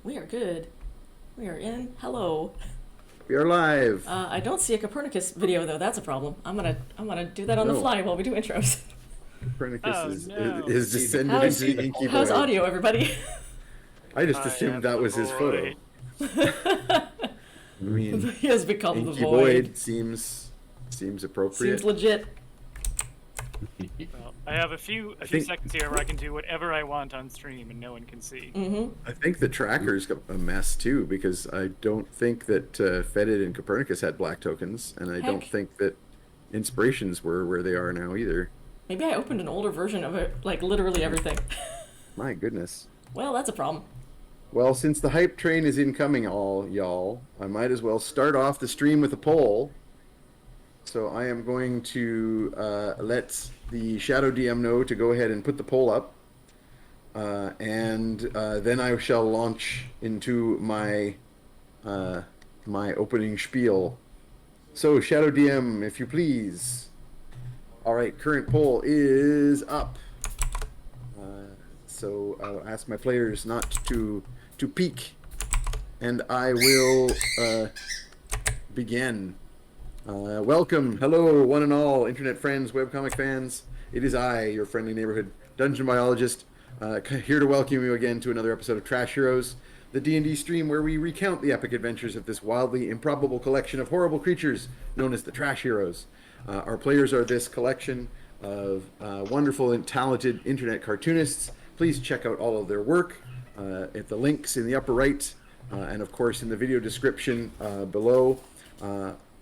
We are good. We are in. Hello. We are live. I don't see a Copernicus video though. That's a problem. I'm gonna do that on the No. fly while we do intros. Copernicus Oh, is no. is descended How's- into the inky How's void. audio, everybody? I just I assumed am that the was his photo. void. I mean, He has become the inky void. void seems appropriate. Seems legit. Well, I have a few think- seconds here where I can do whatever I want on stream and no one can see. I think the tracker's got a mess too, because I don't think that Fettid and Copernicus had black tokens, and I don't Heck. think that inspirations were where they are now either. Maybe I opened an older version of it, like literally everything. My goodness. Well, that's a problem. Well, since the hype train is incoming, all y'all, I might as well start off the stream with a poll. So I am going to let the Shadow DM know to go ahead and put the poll up. And then I shall launch into my my opening spiel. So Shadow DM, if you please. All right, current poll is up. So I'll ask my players not to peek, and I will begin. Welcome, hello, one and all, internet friends, webcomic fans. It is I, your friendly neighborhood dungeon biologist, here to welcome you again to another episode of Trash Heroes, the D&D stream where we recount the epic adventures of this wildly improbable collection of horrible creatures known as the Trash Heroes. Our players are this collection of wonderful and talented internet cartoonists. Please check out all of their work at the links in the upper right, and of course in the video description below.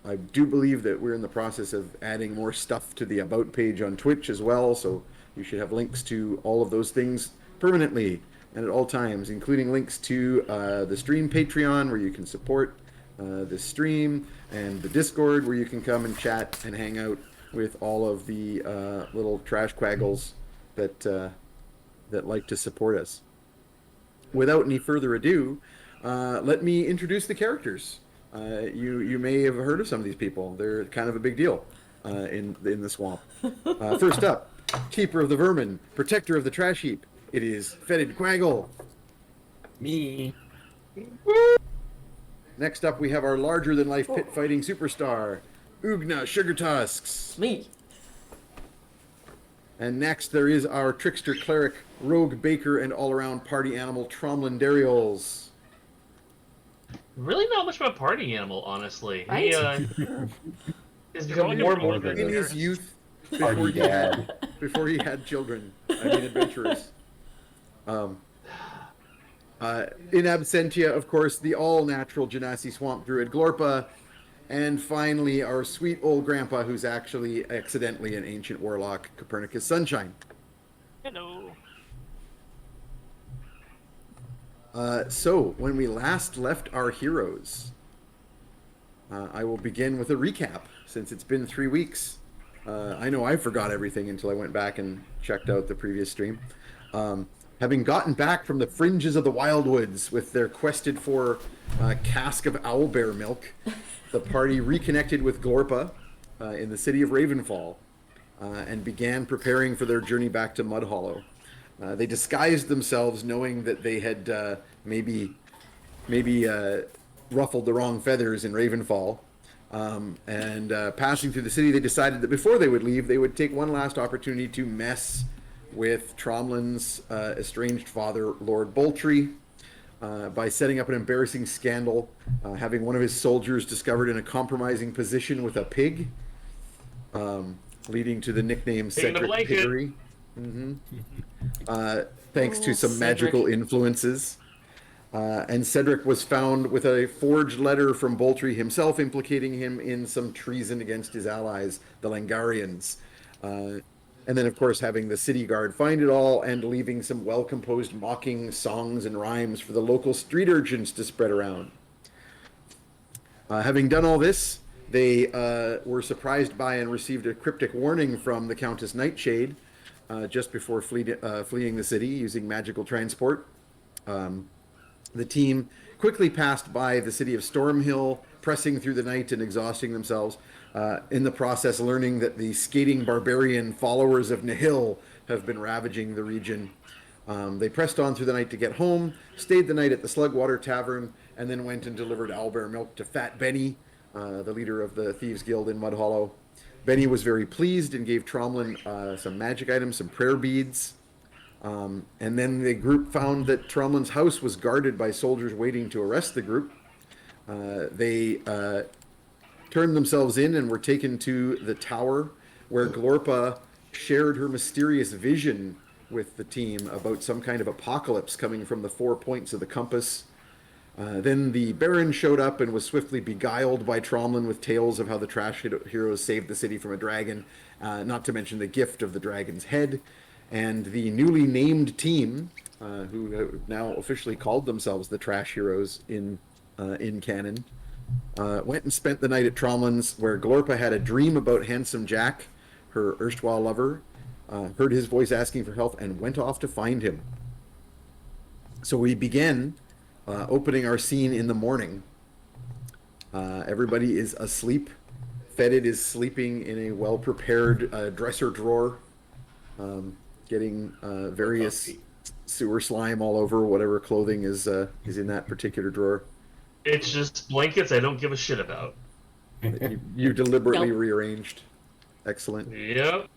I do believe that we're in the process of adding more stuff to the About page on Twitch as well, so you should have links to all of those things permanently and at all times, including links to the stream Patreon, where you can support this stream, and the Discord, where you can come and chat and hang out with all of the little trash quaggles that like to support us. Without any further ado, let me introduce the characters. You may have heard of some of these people. They're kind of a big deal in the swamp. First up, Keeper of the Vermin, Protector of the Trash Heap. It is Fettid Quaggle. Me. Next up, we have our larger-than-life pit-fighting superstar, Oogna Sugar Tusks. Me. And next, there is our trickster cleric, rogue baker, and all-around party animal, Tromlin and Oogna. Really not much of a party animal, honestly. Right? He has become only more and more more than In than his youth, Party dad. before he had children, adventurers. In absentia, of course, the all-natural Genasi swamp druid Glorpa, and finally our sweet old grandpa, who's actually accidentally an ancient warlock, Copernicus Sunshine. Hello. So when we last left our heroes, I will begin with a recap, since it's been 3 weeks. I know I forgot everything until I went back and checked out the previous stream. Having gotten back from the fringes of the wildwoods with their quested for cask of owlbear milk, the party reconnected with Glorpa in the city of Ravenfall and began preparing for their journey back to Mudhollow. They disguised themselves, knowing that they had maybe ruffled the wrong feathers in Ravenfall. And passing through the city, they decided that before they would leave, they would take one last opportunity to mess with Tromlin's estranged father, Lord Boltrey, by setting up an embarrassing scandal, having one of his soldiers discovered in a compromising position with a pig, leading to the nickname Pig in a Cedric blanket. Piggery. Thanks to some magical influences. And Cedric was found with a forged letter from Boltrey himself implicating him in some treason against his allies, the Langarians. And then, of course, having the city guard find it all and leaving some well-composed mocking songs and rhymes for the local street urchins to spread around. Having done all this, they were surprised by and received a cryptic warning from the Countess Nightshade just before fleeing the city using magical transport. The team quickly passed by the city of Stormhill, pressing through the night and exhausting themselves, in the process learning that the skating barbarian followers of Nihil have been ravaging the region. They pressed on through the night to get home, stayed the night at the Slugwater Tavern, and then went and delivered owlbear milk to Fat Benny, the leader of the Thieves Guild in Mudhollow. Benny was very pleased and gave Tromlin some magic items, some prayer beads. And then the group found that Tromlin's house was guarded by soldiers waiting to arrest the group. They turned themselves in and were taken to the tower where Glorpa shared her mysterious vision with the team about some kind of apocalypse coming from the 4 points of the compass. Then the Baron showed up and was swiftly beguiled by Tromlin with tales of how the trash heroes saved the city from a dragon, not to mention the gift of the dragon's head. And the newly named team, who have now officially called themselves the Trash Heroes in canon, went and spent the night at Tromlin's, where Glorpa had a dream about Handsome Jack, her erstwhile lover, heard his voice asking for help, and went off to find him. So we begin opening our scene in the morning. Everybody is asleep. Fettid is sleeping in a well-prepared dresser drawer, getting various sewer slime all over whatever clothing is in that particular drawer. It's just blankets I don't give a shit about. You deliberately Yep. rearranged. Excellent. Yep.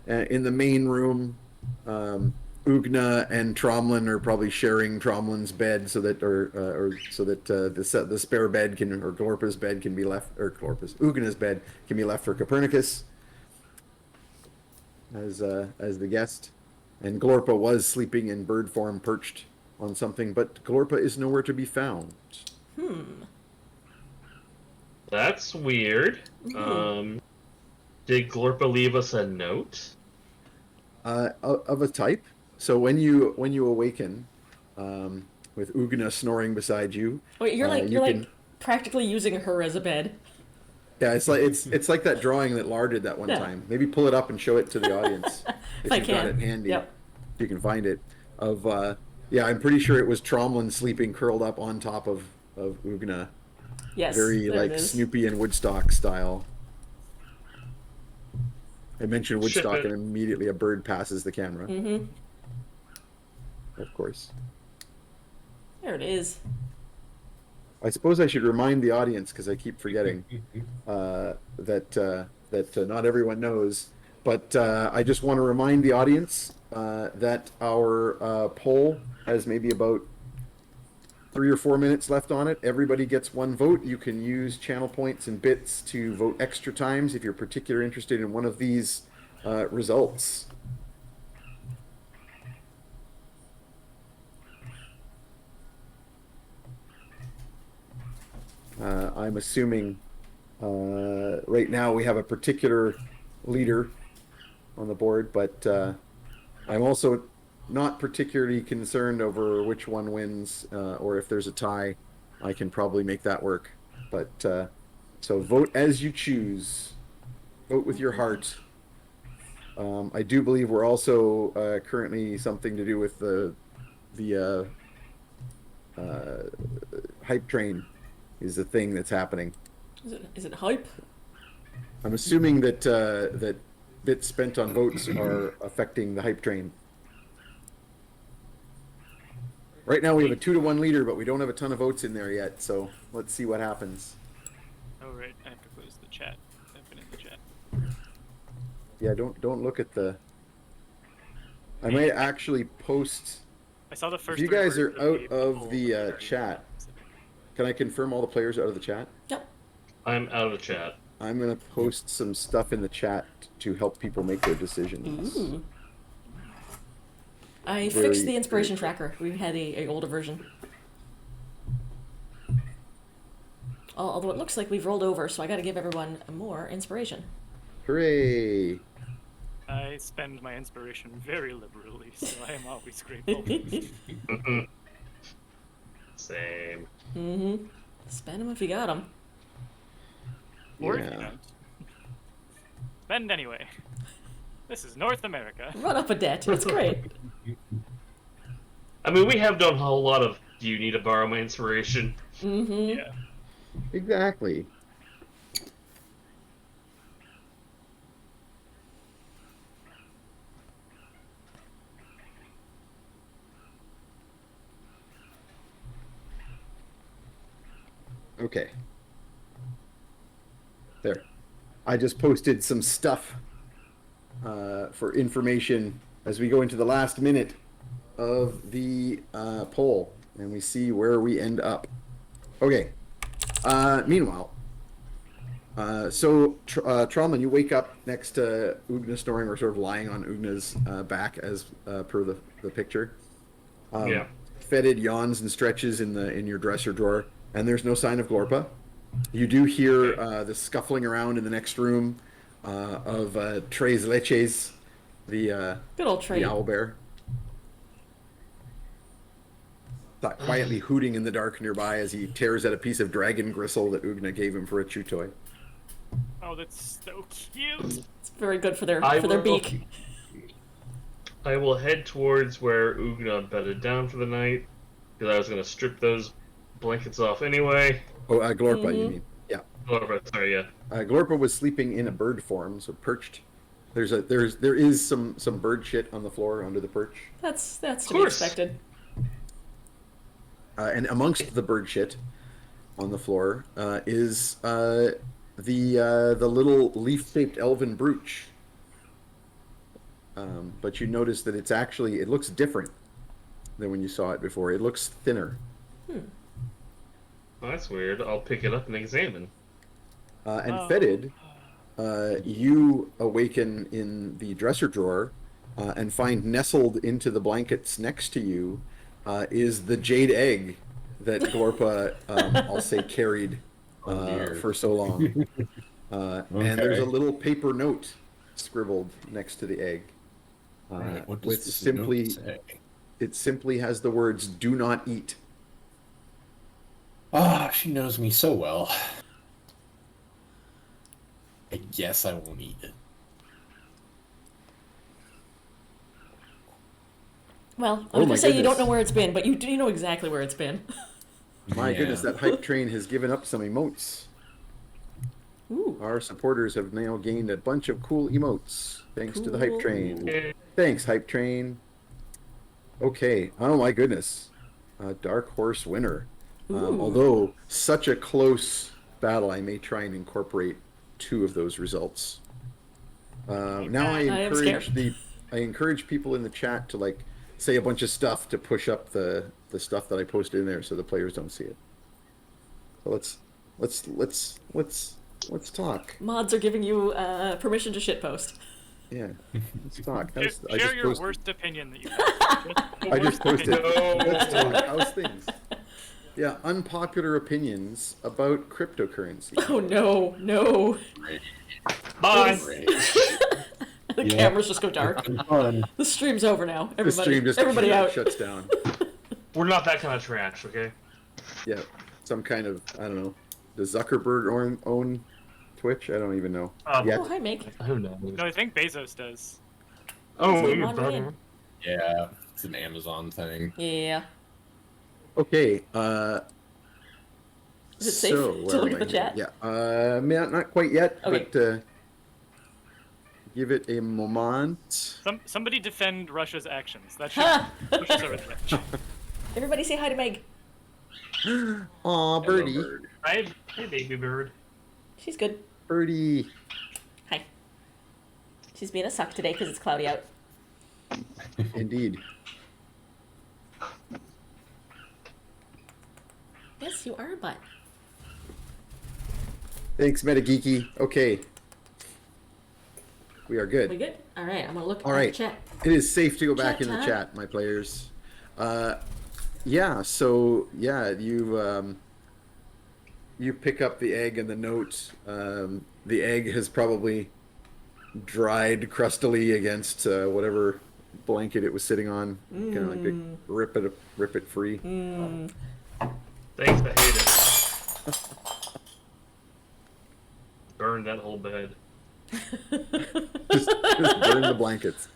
In the main room, Oogna and Tromlin are probably sharing Tromlin's bed so that, the spare bed can, or Glorpa's bed can be left, or Oogna's bed can be left for Copernicus as the guest. And Glorpa was sleeping in bird form, perched on something, but Glorpa is nowhere to be found. That's weird. Did Glorpa leave us a note? Of a type. So when you awaken, with Oogna snoring beside you, Wait, you're like you can, practically using her as a bed. yeah, it's like that drawing that Lar did that one Yeah. time. Maybe pull it up and show it to the audience if I you've got can. it handy. Yep. If you can find it. Yeah, I'm pretty sure it was Tromlin sleeping curled up on top of Oogna. Yes. Very there it like is. Snoopy and Woodstock style. I mentioned Woodstock Shit, and immediately a bird passes the camera. Mm-hmm. Of course. There it is. I suppose I should remind the audience, because I keep forgetting, that not everyone knows. But I just want to remind the audience that our poll has maybe about 3 or 4 minutes left on it. Everybody gets one vote. You can use channel points and bits to vote extra times if you're particularly interested in one of these results. I'm assuming right now we have a particular leader on the board, but I'm also not particularly concerned over which one wins, or if there's a tie. I can probably make that work. But so vote as you choose. Vote with your heart. I do believe we're also currently something to do with the hype train is the thing that's happening. Is it hype? I'm assuming that that bits spent on votes are affecting the hype train. Right now we have a 2-to-1 leader, but we don't have a ton of votes in there yet, so let's see what happens. Oh right, I have to close the chat. I've been in the chat. Yeah, don't look at the... I might actually post... I saw the first. If you guys three are words out the of poll the already. chat, can I confirm all the players are out of the chat? Yep. I'm out of the chat. I'm going to post some stuff in the chat to help people make their decisions. Ooh. I Very- fixed the inspiration very- tracker. We had a older version. Although it looks like we've rolled over, so I gotta give everyone more inspiration. Hooray! I spend my inspiration very liberally, so I am always grateful. Same. Mm-hmm. Spend them if you got them. Or if Yeah. you don't. Spend anyway. This is North America. Run up a debt. It's great. I mean, we have done a whole lot of. Do you need to borrow my inspiration? Mm-hmm. Yeah. Exactly. Okay. There. I just posted some stuff for information as we go into the last minute of the poll, and we see where we end up. Okay. Meanwhile, Tromlin, you wake up next to Oogna snoring, or sort of lying on Oogna's back, as per the picture. Yeah. Fettid yawns and stretches in your dresser drawer, and there's no sign of Glorpa. You do hear the scuffling around in the next room of Tres Leches, the Good old Trey. the owl bear. Thought quietly hooting in the dark nearby as he tears at a piece of dragon gristle that Oogna gave him for a chew toy. Oh, that's so cute. It's very good for their will- beak. I will head towards where Oogna bedded down for the night, because I was going to strip those blankets off anyway. Oh, Glorpa, you Mhm. mean? Yeah. Oh, sorry, yeah. Glorpa was sleeping in a bird form, so perched. There is some bird shit on the floor under the perch, That's to be course. expected. and amongst the bird shit on the floor is the little leaf-shaped elven brooch. But you notice that it looks different than when you saw it before. It looks thinner. Well, that's weird. I'll pick it up and examine. And Oh. Fettid, you awaken in the dresser drawer and find nestled into the blankets next to you is the jade egg that Glorpa, I'll say, carried dear. for so long. And there's a little paper note scribbled next to the egg. Right, what does With this simply, note say? it simply has the words "Do not eat." Ah, she knows me so well. I guess I won't eat it. Well, Oh I was my gonna say you don't goodness. know where it's been, but you do know exactly where it's been. My Yeah. goodness, that hype train has given up some emotes. Ooh. Our supporters have now gained a bunch of cool emotes thanks to the hype Cool. train. Eh, Thanks, hype train. Okay. Oh my goodness. Dark horse winner. Ooh. Although such a close battle, I may try and incorporate two of those results. Now I am encourage scared. I encourage people in the chat to say a bunch of stuff to push up the stuff that I posted in there so the players don't see it. So let's talk. Mods are giving you permission to shitpost. Yeah, let's talk. Share your posted- worst opinion that you have. I just posted. No. Let's talk. How's things? Yeah, unpopular opinions about cryptocurrency. Oh no. Bye. The Yeah. cameras just go dark. Fun. The stream's over now. The stream just Everybody out. shuts down. We're not that kind of trash, okay? Yeah, some kind of, I don't know. Does Zuckerberg own Twitch? I don't even know. Yeah. Oh, hi, Meg. Who knows? No, I think Bezos does. Oh, Is it your on brother. in? Yeah, it's an Amazon thing. Yeah. Okay. Is it safe so, to where look am at the I here? chat? Yeah. Not quite yet, Okay. but give it a moment. Somebody defend Russia's actions. That Ha! should push us over the edge. Everybody say hi to Meg. Aw, birdie. Hello, bird. Hi, baby bird. She's good. Birdie. Hi. She's being a suck today because it's cloudy out. Indeed. Yes, you are a butt. Thanks, Metageeky. Okay. We are good. We good? All right, I'm gonna look All at right. the chat. It is safe to go back Chat in the time. chat, my players. Yeah, so yeah, you pick up the egg and the note. The egg has probably dried crustily against whatever blanket it was sitting on. Kind of like rip it free. Thanks, I hate it. Burn that whole bed. just burn the blankets.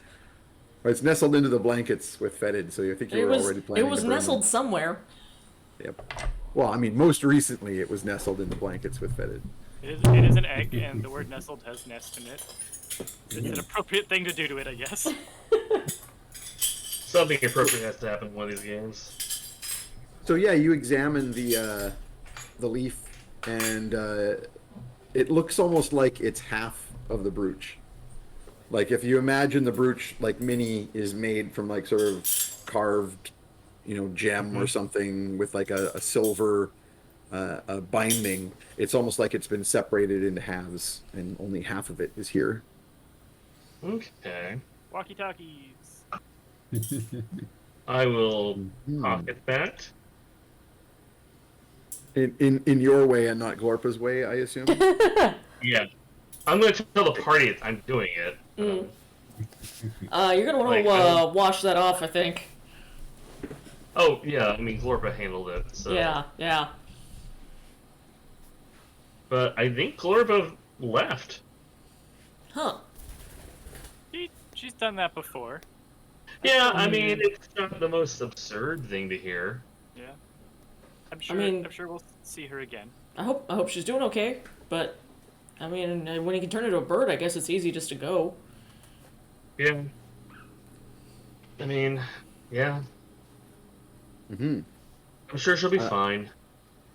Well, it's nestled into the blankets with Fettid, so I think you It were was already planning it was to burn nestled them. somewhere. Yep. Well, I mean, most recently it was nestled in the blankets with Fettid. It is an egg, and the word nestled has nest in it. It's an appropriate thing to do to it, I guess. Something appropriate has to happen in one of these games. So yeah, you examine the leaf and it looks almost like it's half of the brooch. Like if you imagine the brooch like mini is made from like sort of carved, gem or something with like a silver binding. It's almost like it's been separated into halves, and only half of it is here. Okay. Walkie talkies. I will pocket that. In your way and not Glorpa's way, I assume. Yeah. I'm going to tell the party I'm doing it. You're gonna want Like, to wash that off, I think. Oh, yeah, I mean, Glorpa handled it, so... Yeah. But I think Glorpa left. Huh. She's done that before. Yeah, I mean, it's not the most absurd thing to hear. Yeah. I'm sure we'll see her again. I hope she's doing okay, but I mean, when you can turn into a bird, I guess it's easy just to go. Yeah. I mean, yeah. Mm-hmm. I'm sure she'll be fine.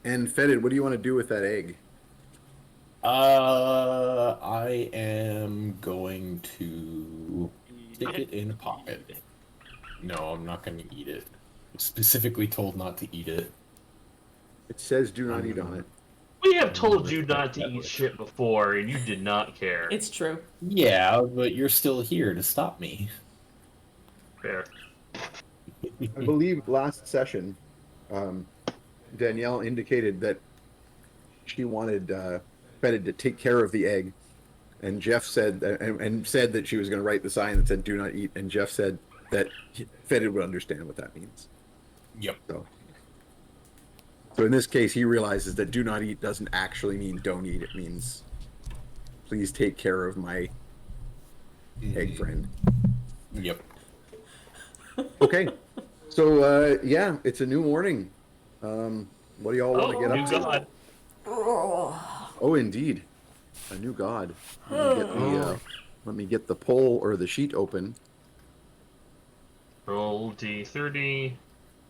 And Fettid, what do you want to do with that egg? I am going to stick it in a pocket. No, I'm not going to eat it. I'm specifically told not to eat it. It says do not eat on it. We have told you not to eat shit before, and you did not care. It's true. Yeah, but you're still here to stop me. Fair. I believe last session, Danielle indicated that she wanted Fettid to take care of the egg, and Jeff said and said that she was going to write the sign that said "Do not eat," and Jeff said that Fettid would understand what that means. Yep. So in this case, he realizes that "do not eat" doesn't actually mean "don't eat." It means please take care of my egg friend. Yep. Okay. So yeah, it's a new morning. What do y'all want to get up new to? god. Oh, indeed, a new god. Let me get the poll or the sheet open. Roll D30.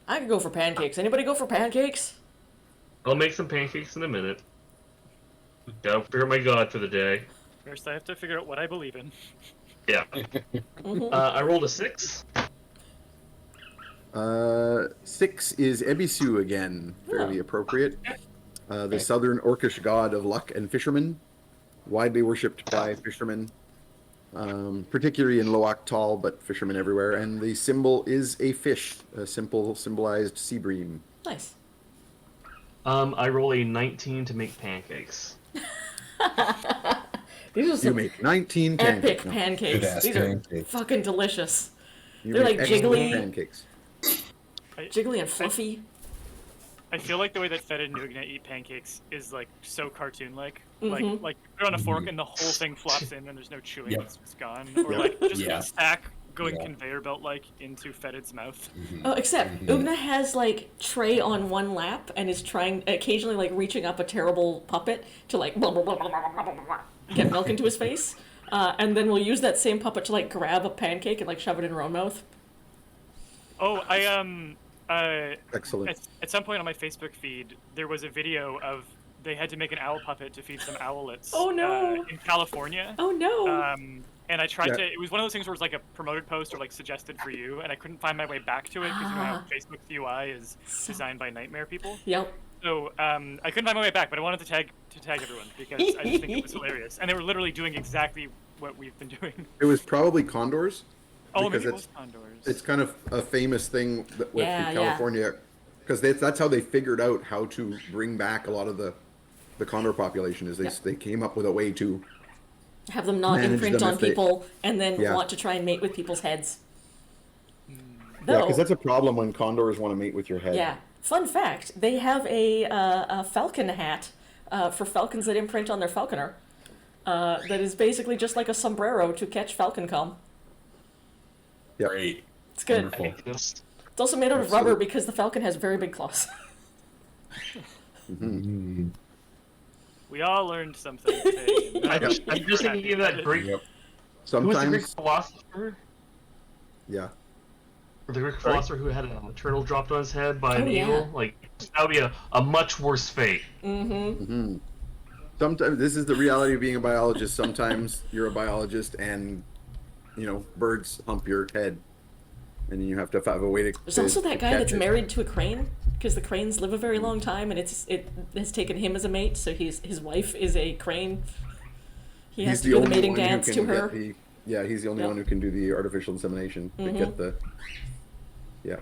I could go for pancakes. Anybody go for pancakes? I'll make some pancakes in a minute. Gotta prepare my god for the day. First, I have to figure out what I believe in. Yeah. I rolled a 6. 6 is Ebisu again, fairly appropriate. The southern Orcish god of luck and fishermen, widely worshipped by fishermen, particularly in Loach Tal, but fishermen everywhere. And the symbol is a fish, a symbolized sea bream. Nice. I roll a 19 to make pancakes. These are You some make 19 epic pancakes. No, pancakes. Good-ass These are pancakes. fucking delicious. you They're make like excellent jiggly. pancakes. Jiggly and fluffy. I feel like the way that Fettid and Oogna eat pancakes is like so cartoon-like. Mhm. Like put it on a fork and the whole thing flops in and there's no chewing. Yep. It's gone. Or like just Yeah. a stack going Yeah. conveyor belt-like into Fettid's mouth. Oh, except Oogna has like Trey on one lap and is trying occasionally like reaching up a terrible puppet to like blah, blah, blah, blah, blah, blah, blah, blah, get milk into his face, and then we'll use that same puppet to like grab a pancake and like shove it in her own mouth. Oh, Excellent. At some point on my Facebook feed, there was a video of they had to make an owl puppet to feed some owlets. Oh, no. In California. Oh no! And I tried Yeah. to. It was one of those things where it was like a promoted post or like suggested for you, and I couldn't find my way back to it because you know how Facebook's UI is designed by nightmare people. Yep. So I couldn't find my way back, but I wanted to tag everyone because I just think it was hilarious, and they were literally doing exactly what we've been doing. It was probably condors. Oh, Because maybe it was condors. It's kind of a famous thing with Yeah, California, because that's how they figured out how to bring back a lot of the condor population. Is they came up with a way to Have them not manage imprint them on if they- people and then Yeah. want to try and mate with people's heads. yeah, Though, because that's a problem when condors want to mate with your head. yeah. Fun fact: they have a falcon hat for falcons that imprint on their falconer. That is basically just like a sombrero to catch falcon cum. Yep. Great. It's good. Wonderful. It's also made out of rubber because the falcon has very big claws. We all learned something today. I'm just thinking of that great... Yep. Who was the Greek Sometimes, philosopher? yeah. the Greek philosopher who had a turtle dropped on his head by an Oh, yeah. eagle. Like that would be a much worse fate. Mm-hmm. Sometimes this is the reality of being a biologist. Sometimes you're a biologist, and birds hump your head, and you have to have a way to. There's also that guy catch that's it. married to a crane, because the cranes live a very long time, and it has taken him as a mate. So his wife is a crane. He has to do the mating dance to her. He's the only Yep. one who can do the artificial insemination to get the. Yeah.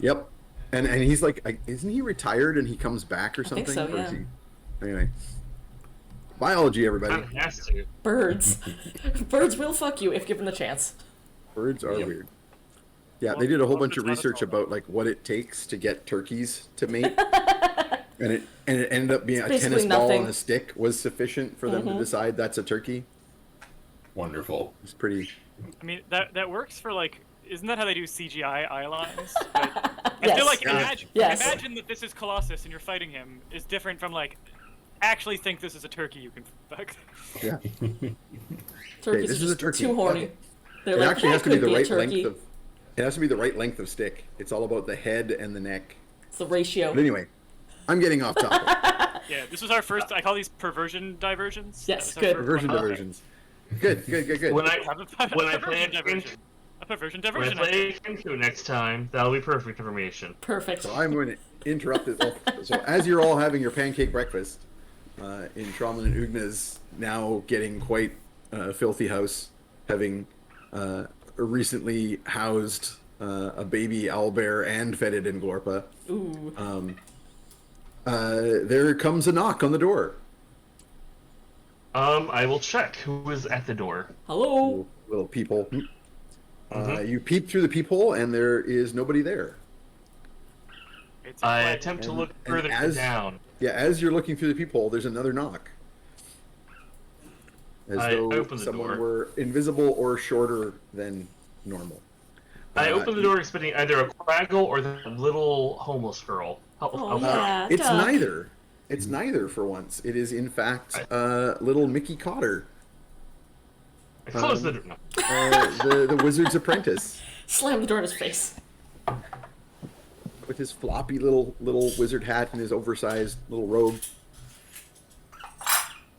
Yep. And he's like, isn't he retired and he comes back or something? think so, Or is yeah. Anyway. Biology, everybody. Kind of has to. Birds. Birds will fuck you if given the chance. Birds are Yep. weird. Yeah, Well, they did a whole well, bunch of it's not research at all. about like what it takes to get turkeys to mate, and it ended up being a basically tennis ball nothing. and a stick was sufficient for them to decide that's a turkey. Wonderful. It's pretty. I mean, that works for like. Isn't that how they do CGI eye lines? But I Yes. feel like Yeah. Yes. imagine that this is Colossus and you're fighting him is different from like actually think this is a turkey you can fuck. Yeah. Turkeys this are is a just turkey. too horny. Fuck They're It like, actually that has to be could the be a right turkey. length of. It has to be the right length of stick. It's all about the head and the neck. It's the ratio. But anyway, I'm getting off topic. Yeah, this was our first. I call these perversion diversions. Yes, That was our good. first Perversion one. diversions. Good. When I Have a when I perversion play diversion. A perversion when I diversion. play Kenku next time, that'll be perfect information. Perfect. So I'm going to interrupt this. So as you're all having your pancake breakfast in Tromlin and Oogna's now getting quite filthy house, having recently housed a baby owlbear and Fettid and Glorpa, Ooh. there comes a knock on the door. I will check who is at the door. Hello. Little peephole. You peep through the peephole, and there is nobody there. It's a I flag. attempt to And- look and further as- down. Yeah, as you're looking through the peephole, there's another knock. As I though open the someone door. were invisible or shorter than normal. I open the door expecting either a Quaggle or the little homeless girl. Oh, yeah. It's duck. neither. It's neither for once. It is in fact little Mickey Cotter, I close the door. No. the wizard's apprentice, Slam the door in his face. with his floppy little wizard hat and his oversized little robe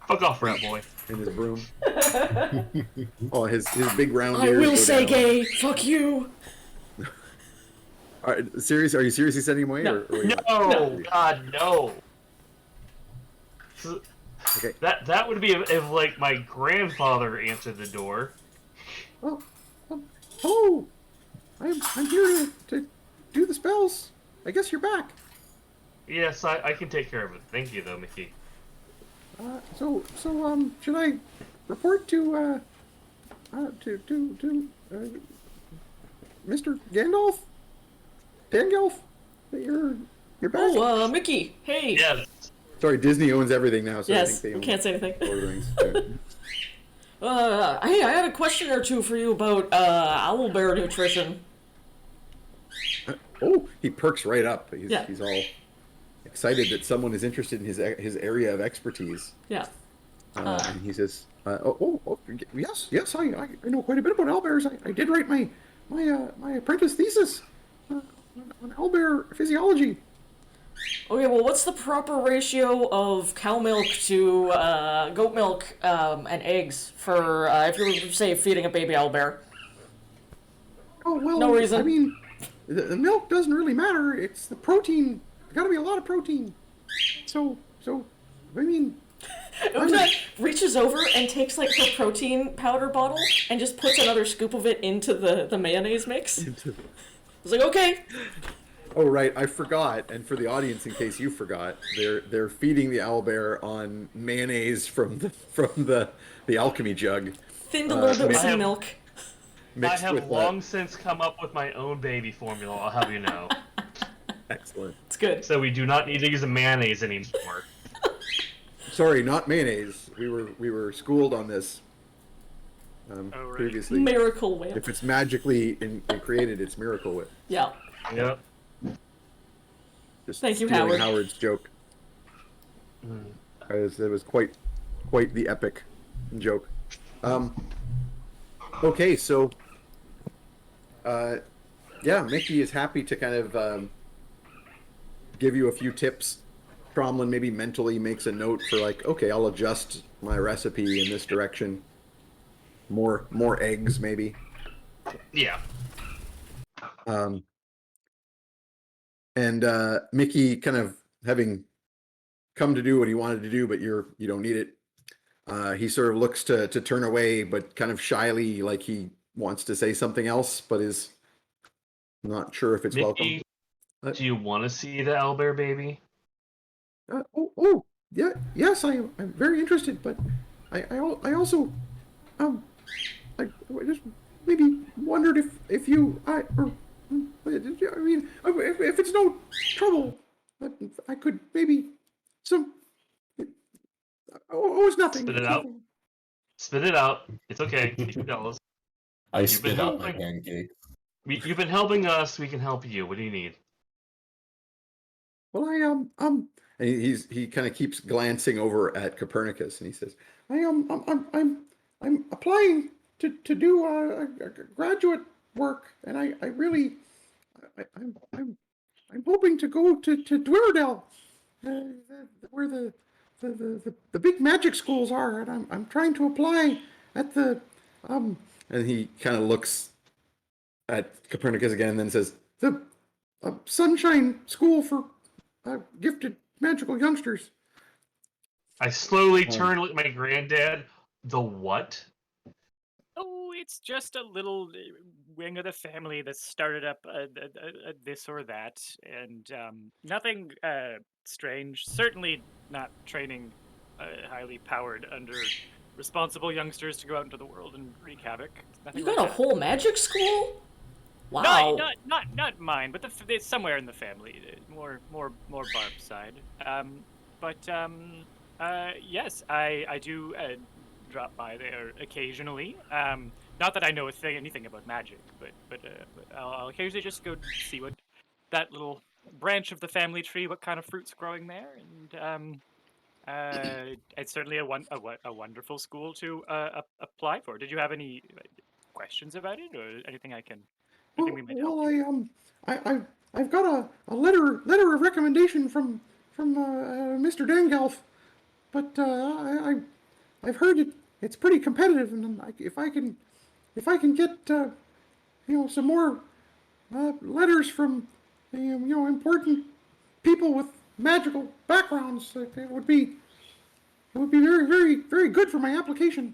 Fuck off, rat boy. and his broom. Oh, his big round I ears will go say down. gay. Fuck you. Are you seriously sending him away? No. Or No, God, no. So, Okay. that would be if like my grandfather answered the door. Oh, I'm here to do the spells. I guess you're back. Yes, I can take care of it. Thank you, though, Mickey. So should I report to Mr. Gandalf? Gandalf? That you're back? Oh, Mickey. Hey. Yes. Sorry, Disney owns everything now, so I Yes. think they We own can't say anything. Lord of the Rings. Hey, I had a question or two for you about owlbear nutrition. Oh, he perks right up. Yeah. He's all excited that someone is interested in his area of expertise. Yeah. And he says, yes, I know quite a bit about owlbears. I did write my apprentice thesis on owlbear physiology. Okay, well, what's the proper ratio of cow milk to goat milk and eggs for if you were, say, feeding a baby owlbear? Oh, well, No reason. I mean, the milk doesn't really matter. It's the protein. There's got to be a lot of protein. So, I mean, Oogna reaches over and takes like her protein powder bottle and just puts another scoop of it into the mayonnaise mix. It's like, okay. oh right, I forgot. And for the audience, in case you forgot, they're feeding the owlbear on mayonnaise from the alchemy jug, Thinned a little bit with I some have- milk. I mixed have with long since come up with my own baby formula, I'll have you know. excellent. It's good. So we do not need to use a mayonnaise anymore. Sorry, not mayonnaise. We were schooled on this Oh, right. previously. Miracle Whip. If it's magically created, it's Miracle Whip. Yeah. Yep. Just Thank you, stealing Howard. Howard's joke. It was quite the epic joke. Okay, so yeah, Mickey is happy to kind of give you a few tips. Tromlin maybe mentally makes a note for like, okay, I'll adjust my recipe in this direction. More eggs, maybe. Yeah. Um, and Mickey kind of having come to do what he wanted to do, but you don't need it. He sort of looks to turn away, but kind of shyly, like he wants to say something else, but is not sure if it's welcome. Mickey, do you want to see the owlbear baby? Oh, yeah, yes, I'm very interested, but I also um I just maybe wondered if you I mean if it's no trouble, I could maybe some it's nothing, Spit it it's out. nothing. Spit it out. It's okay. You can tell us. I You've been spit out my helping. pancake. You've been helping us. We can help you. What do you need? Well, and he kind of keeps glancing over at Copernicus, and he says, I'm applying to do a graduate work, and I really, I'm hoping to go to Dwerdell, where the big magic schools are, and I'm trying to apply at the, um, and he kind of looks at Copernicus again, and then says, the Sunshine School for gifted magical youngsters. I slowly Um, turn to look at my granddad. The what? Oh, it's just a little wing of the family that started up this or that, and nothing strange. Certainly not training highly powered under responsible youngsters to go out into the world and wreak havoc. You Nothing like got a that. whole magic school? Not, Wow. not mine, but it's somewhere in the family. More Barb's side. Yes, I do drop by there occasionally. Not that I know anything about magic, but I'll occasionally just go see what that little branch of the family tree, what kind of fruits growing there, and it's certainly a wonderful school to apply for. Did you have any questions about it, or anything we might help Well, you with? I I've got a letter of recommendation from Mr. Dangalf, but I've heard it's pretty competitive, and if I can get some more letters from important people with magical backgrounds, it would be very good for my application.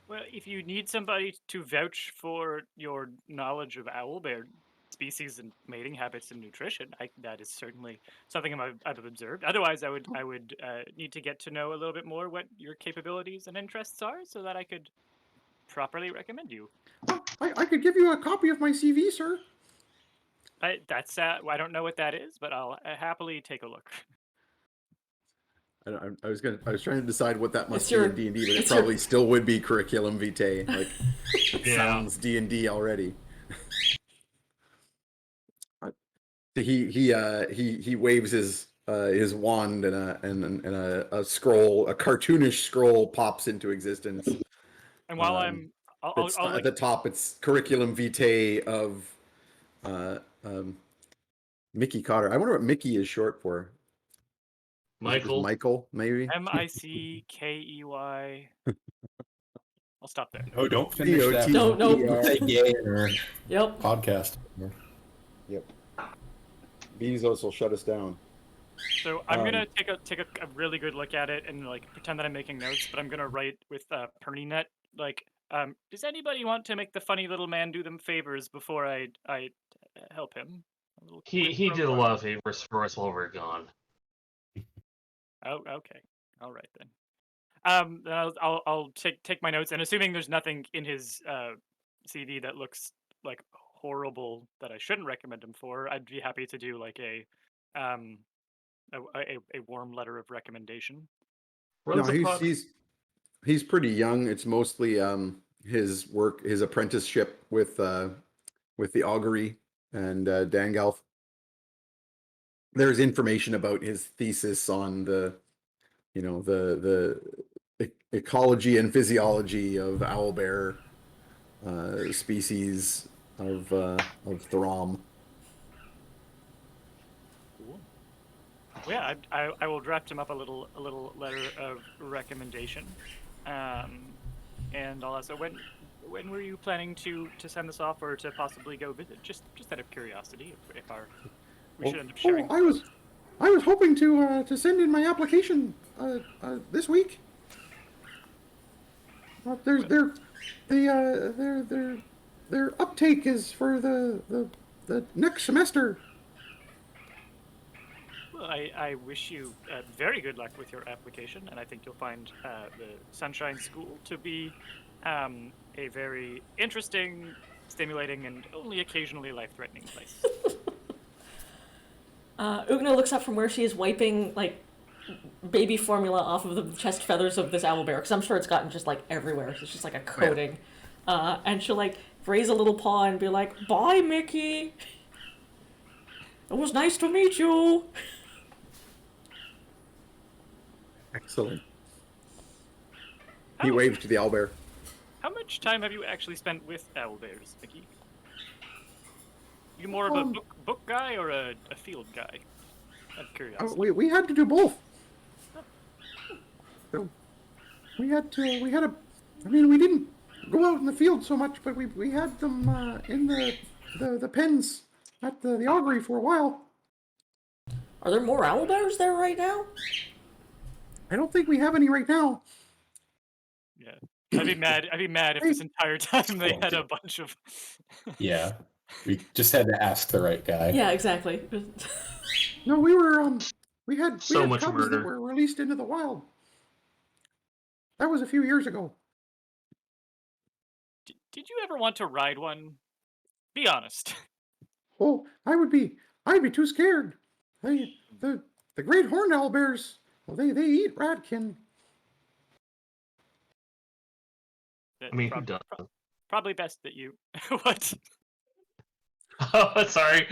Well, if you need somebody to vouch for your knowledge of owlbear species and mating habits and nutrition, that is certainly something I've observed. Otherwise, I would need to get to know a little bit more what your capabilities and interests are, so that I could properly recommend you. I could give you a copy of my CV, sir. I don't know what that is, but I'll happily take a look. I was trying to decide what that must It's be your, in D&D, but it it's your, probably still would be curriculum vitae. Like it Yeah. sounds D&D already. He waves his wand, and a scroll, a cartoonish scroll, pops into existence. And while Um, I'm, I'll, it's I'll at like the top. It's curriculum vitae of uh, um, Mickey Cotter. I wonder what Mickey is short for. Is it just Michael. Michael? Maybe. Mickey. I'll stop there. No, don't finish that. Don't, nope. Don't say gay in our Yep. podcast. Yep. Bezos will shut us down. So I'm gonna take a really good look at it and like pretend that I'm making notes, but I'm gonna write with Pernie net like, does anybody want to make the funny little man do them favors before I help him? A little He quid he pro did a quo. lot of favors for us while we're gone. Oh, okay. All right then. Then I'll take my notes, and assuming there's nothing in his CV that looks like horrible that I shouldn't recommend him for, I'd be happy to do like um a warm letter of recommendation. No, Runs a pod. he's pretty young. It's mostly his work, his apprenticeship with the augury and Dangalf. There's information about his thesis on the ecology and physiology of owlbear species, of Throm. Cool. Yeah, I will draft him up a little letter of recommendation, and I'll also when were you planning to send this off or to possibly go visit? Just out of curiosity, if we should end up sharing. I was hoping to send in my application this week. Their uptake is for the next semester. Well, I wish you very good luck with your application, and I think you'll find the Sunshine School to be a very interesting, stimulating, and only occasionally life-threatening place. Oogna looks up from where she is wiping, like, baby formula off of the chest feathers of this owlbear, because I'm sure it's gotten just, like, everywhere. It's just, like, a coating. And she'll, like, raise a little paw and be like, "Bye, Mickey! It was nice to meet you!" Excellent. He waves to the owlbear. How much time have you actually spent with owlbears, Mickey? You more of a book guy or a field guy? Out of curiosity. We had to do both. So we didn't go out in the field so much, but we had them in the pens at the augury for a while. Are there more owlbears there right now? I don't think we have any right now. Yeah. I'd be mad if this entire time they had a bunch of Yeah. We just had to ask the right guy. Yeah, exactly. No, we had much cubs murder. that were released into the wild. That was a few years ago. Did you ever want to ride one? Be honest. Oh, I'd be too scared. The great horned owlbears, well, they eat ratkin. I mean, who does? Probably best that you. What? Oh, sorry.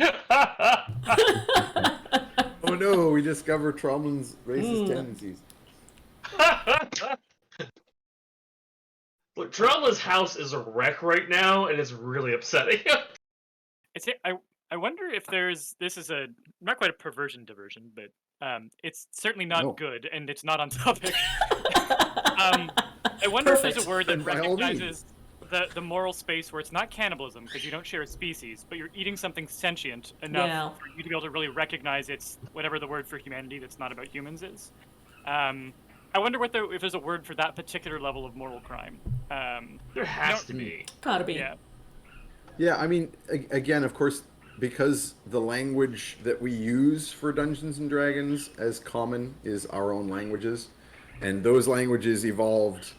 Oh no, we discovered Tromlin's racist tendencies. Look, Drumla's house is a wreck right now, and it's really upsetting. I wonder if this is not quite a perversion diversion, but it's certainly not good, and it's not on topic. I wonder if there's a word that recognizes the moral space where it's not cannibalism, because you don't share a species, but you're eating something sentient enough for you to be able to really recognize it's whatever the word for humanity that's not about humans is. I wonder if there's a word for that particular level of moral crime. There has to be. Gotta be. Yeah, I mean, again, of course, because the language that we use for Dungeons and Dragons as common is our own languages, and those languages evolved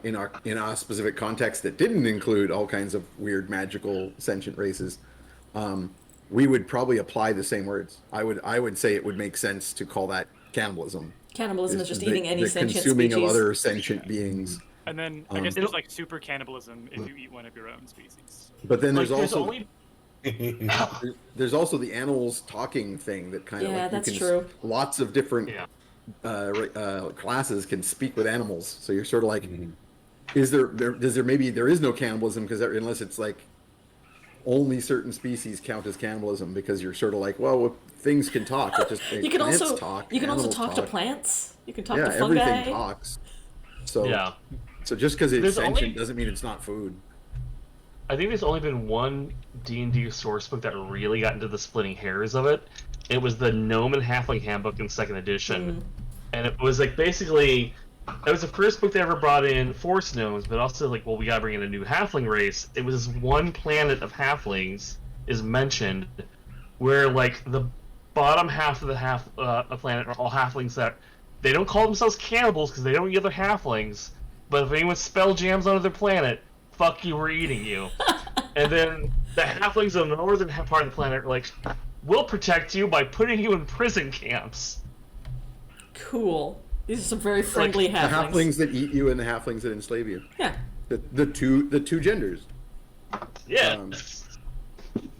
in our specific context that didn't include all kinds of weird magical sentient races. We would probably apply the same words. I would say it would make sense to call that cannibalism. Cannibalism is just eating any sentient consuming species. of other sentient beings. And then I guess there's like super cannibalism if you eat one of your own species. But then there's also only... there's also the animals talking thing that kind of that's true. Lots of different classes can speak with animals, so you're sort of like, is there is no cannibalism because unless it's like only certain species count as cannibalism because you're sort of like, well, things can talk. But just you can also talk. You can also talk to plants. You can talk to fungi. Everything talks. So So just because it's sentient doesn't mean it's not food. I think there's only been one D&D source book that really got into the splitting hairs of it. It was the Gnome and Halfling Handbook in 2nd edition. And it was like basically, it was the first book they ever brought in Force Gnomes, but also like, well, we gotta bring in a new halfling race. It was this one planet of halflings is mentioned where like the bottom half of the planet are all halflings that they don't call themselves cannibals because they don't eat other halflings, but if anyone spell jams onto their planet, fuck you, we're eating you. And then the halflings on the northern part of the planet are like, we'll protect you by putting you in prison camps. Cool. These are some very friendly halflings. The halflings that eat you and the halflings that enslave you. Yeah. The two genders. Yeah.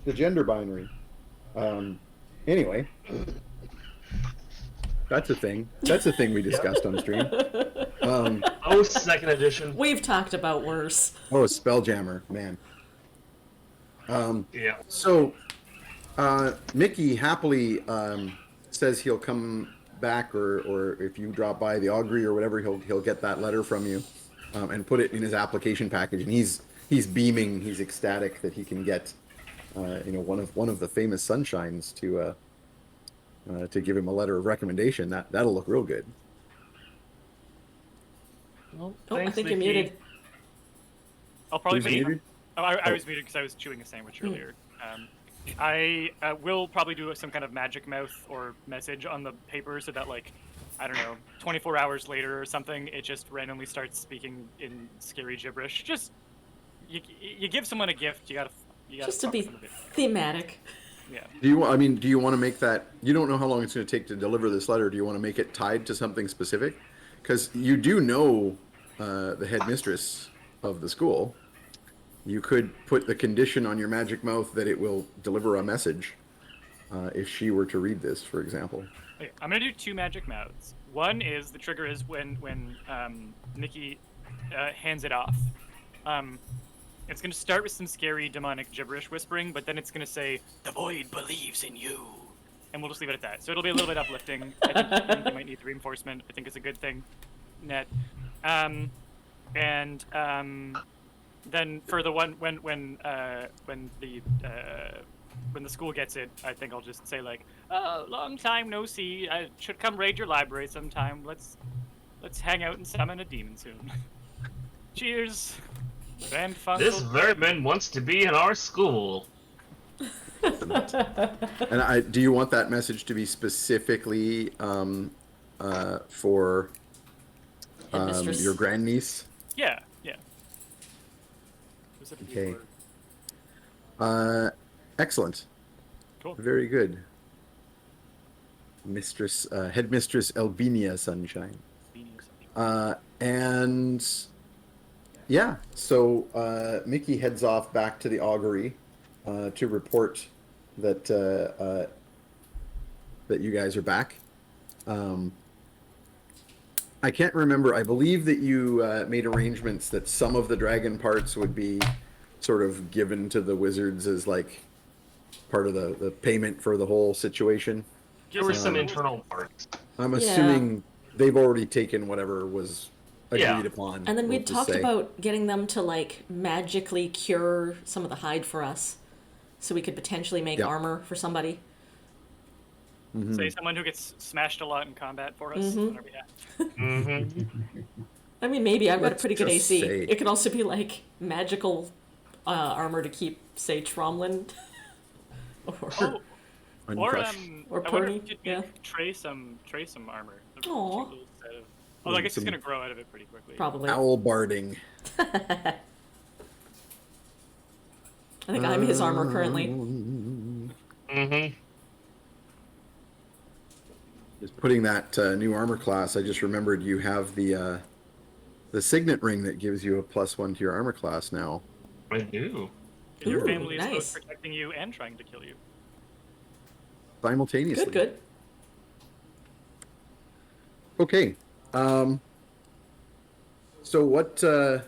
The gender binary. Anyway. That's a thing. That's a thing we discussed on stream. Oh, 2nd edition. We've talked about worse. Oh, Spelljammer, man. Yeah. So, Mickey happily says he'll come back, or if you drop by the augury or whatever, he'll get that letter from you, and put it in his application package. And he's beaming, he's ecstatic that he can get, one of the famous sunshines to give him a letter of recommendation. That'll look real good. Well, Oh, I thanks, think you're Mickey. muted. I'll probably Who's be. muted? Oh, I was muted because I was chewing a sandwich earlier. I will probably do some kind of magic mouth or message on the paper so that, like, I don't know, 24 hours later or something, it just randomly starts speaking in scary gibberish. Just you give someone a gift, you gotta Just to fuck be with them a bit. thematic. Yeah. Do you want to make that? You don't know how long it's going to take to deliver this letter. Do you want to make it tied to something specific? Because you do know the headmistress of the school. You could put the condition on your magic mouth that it will deliver a message if she were to read this, for example. Okay, I'm gonna do 2 magic mouths. One is the trigger is when Nikki hands it off. It's gonna start with some scary demonic gibberish whispering, but then it's gonna say, "The void believes in you," and we'll just leave it at that. So it'll be a little bit uplifting. I think you might need the reinforcement. I think it's a good thing. Net. Then for the one when the school gets it, I think I'll just say, like, "Oh, long time no see. I should come raid your library sometime. Let's hang out and summon a demon soon." Cheers. Grand This Funkel. vermin wants to be in our school. And do you want that message to be specifically for Headmistress. your grandniece? Yeah. Specifically Okay. for- Excellent. Cool. Very good. Headmistress Elbinia Sunshine. And yeah, so Mickey heads off back to the augury to report that that you guys are back. I can't remember. I believe that you made arrangements that some of the dragon parts would be sort of given to the wizards as like part of the payment for the whole situation. There were some internal parts. I'm Yeah. assuming they've already taken whatever was agreed Yeah. upon. And then we'll we'd just talked say. about getting them to like magically cure some of the hide for us, so we could potentially make Yeah. armor for somebody. Say someone who gets smashed a lot in combat for us Mhm. on our behalf. Mm-hmm. I mean, maybe I've got a Let's pretty good just AC. say- It could also be like magical armor to keep, say, Tromlin, or Oh, or Uncrushed. Or I wonder Pernie, if you could yeah. make Trey some armor. A cute Aw. little set of- Although I guess Some- he's gonna grow out of it pretty quickly. probably. Owl barding. I think I'm his armor currently. Mm-hmm. Just putting that new armor class. I just remembered you have the signet ring that gives you a +1 to your armor class now. I do. And your Ooh, family is nice. both protecting you and trying to kill you. Simultaneously. Good. Okay. So what do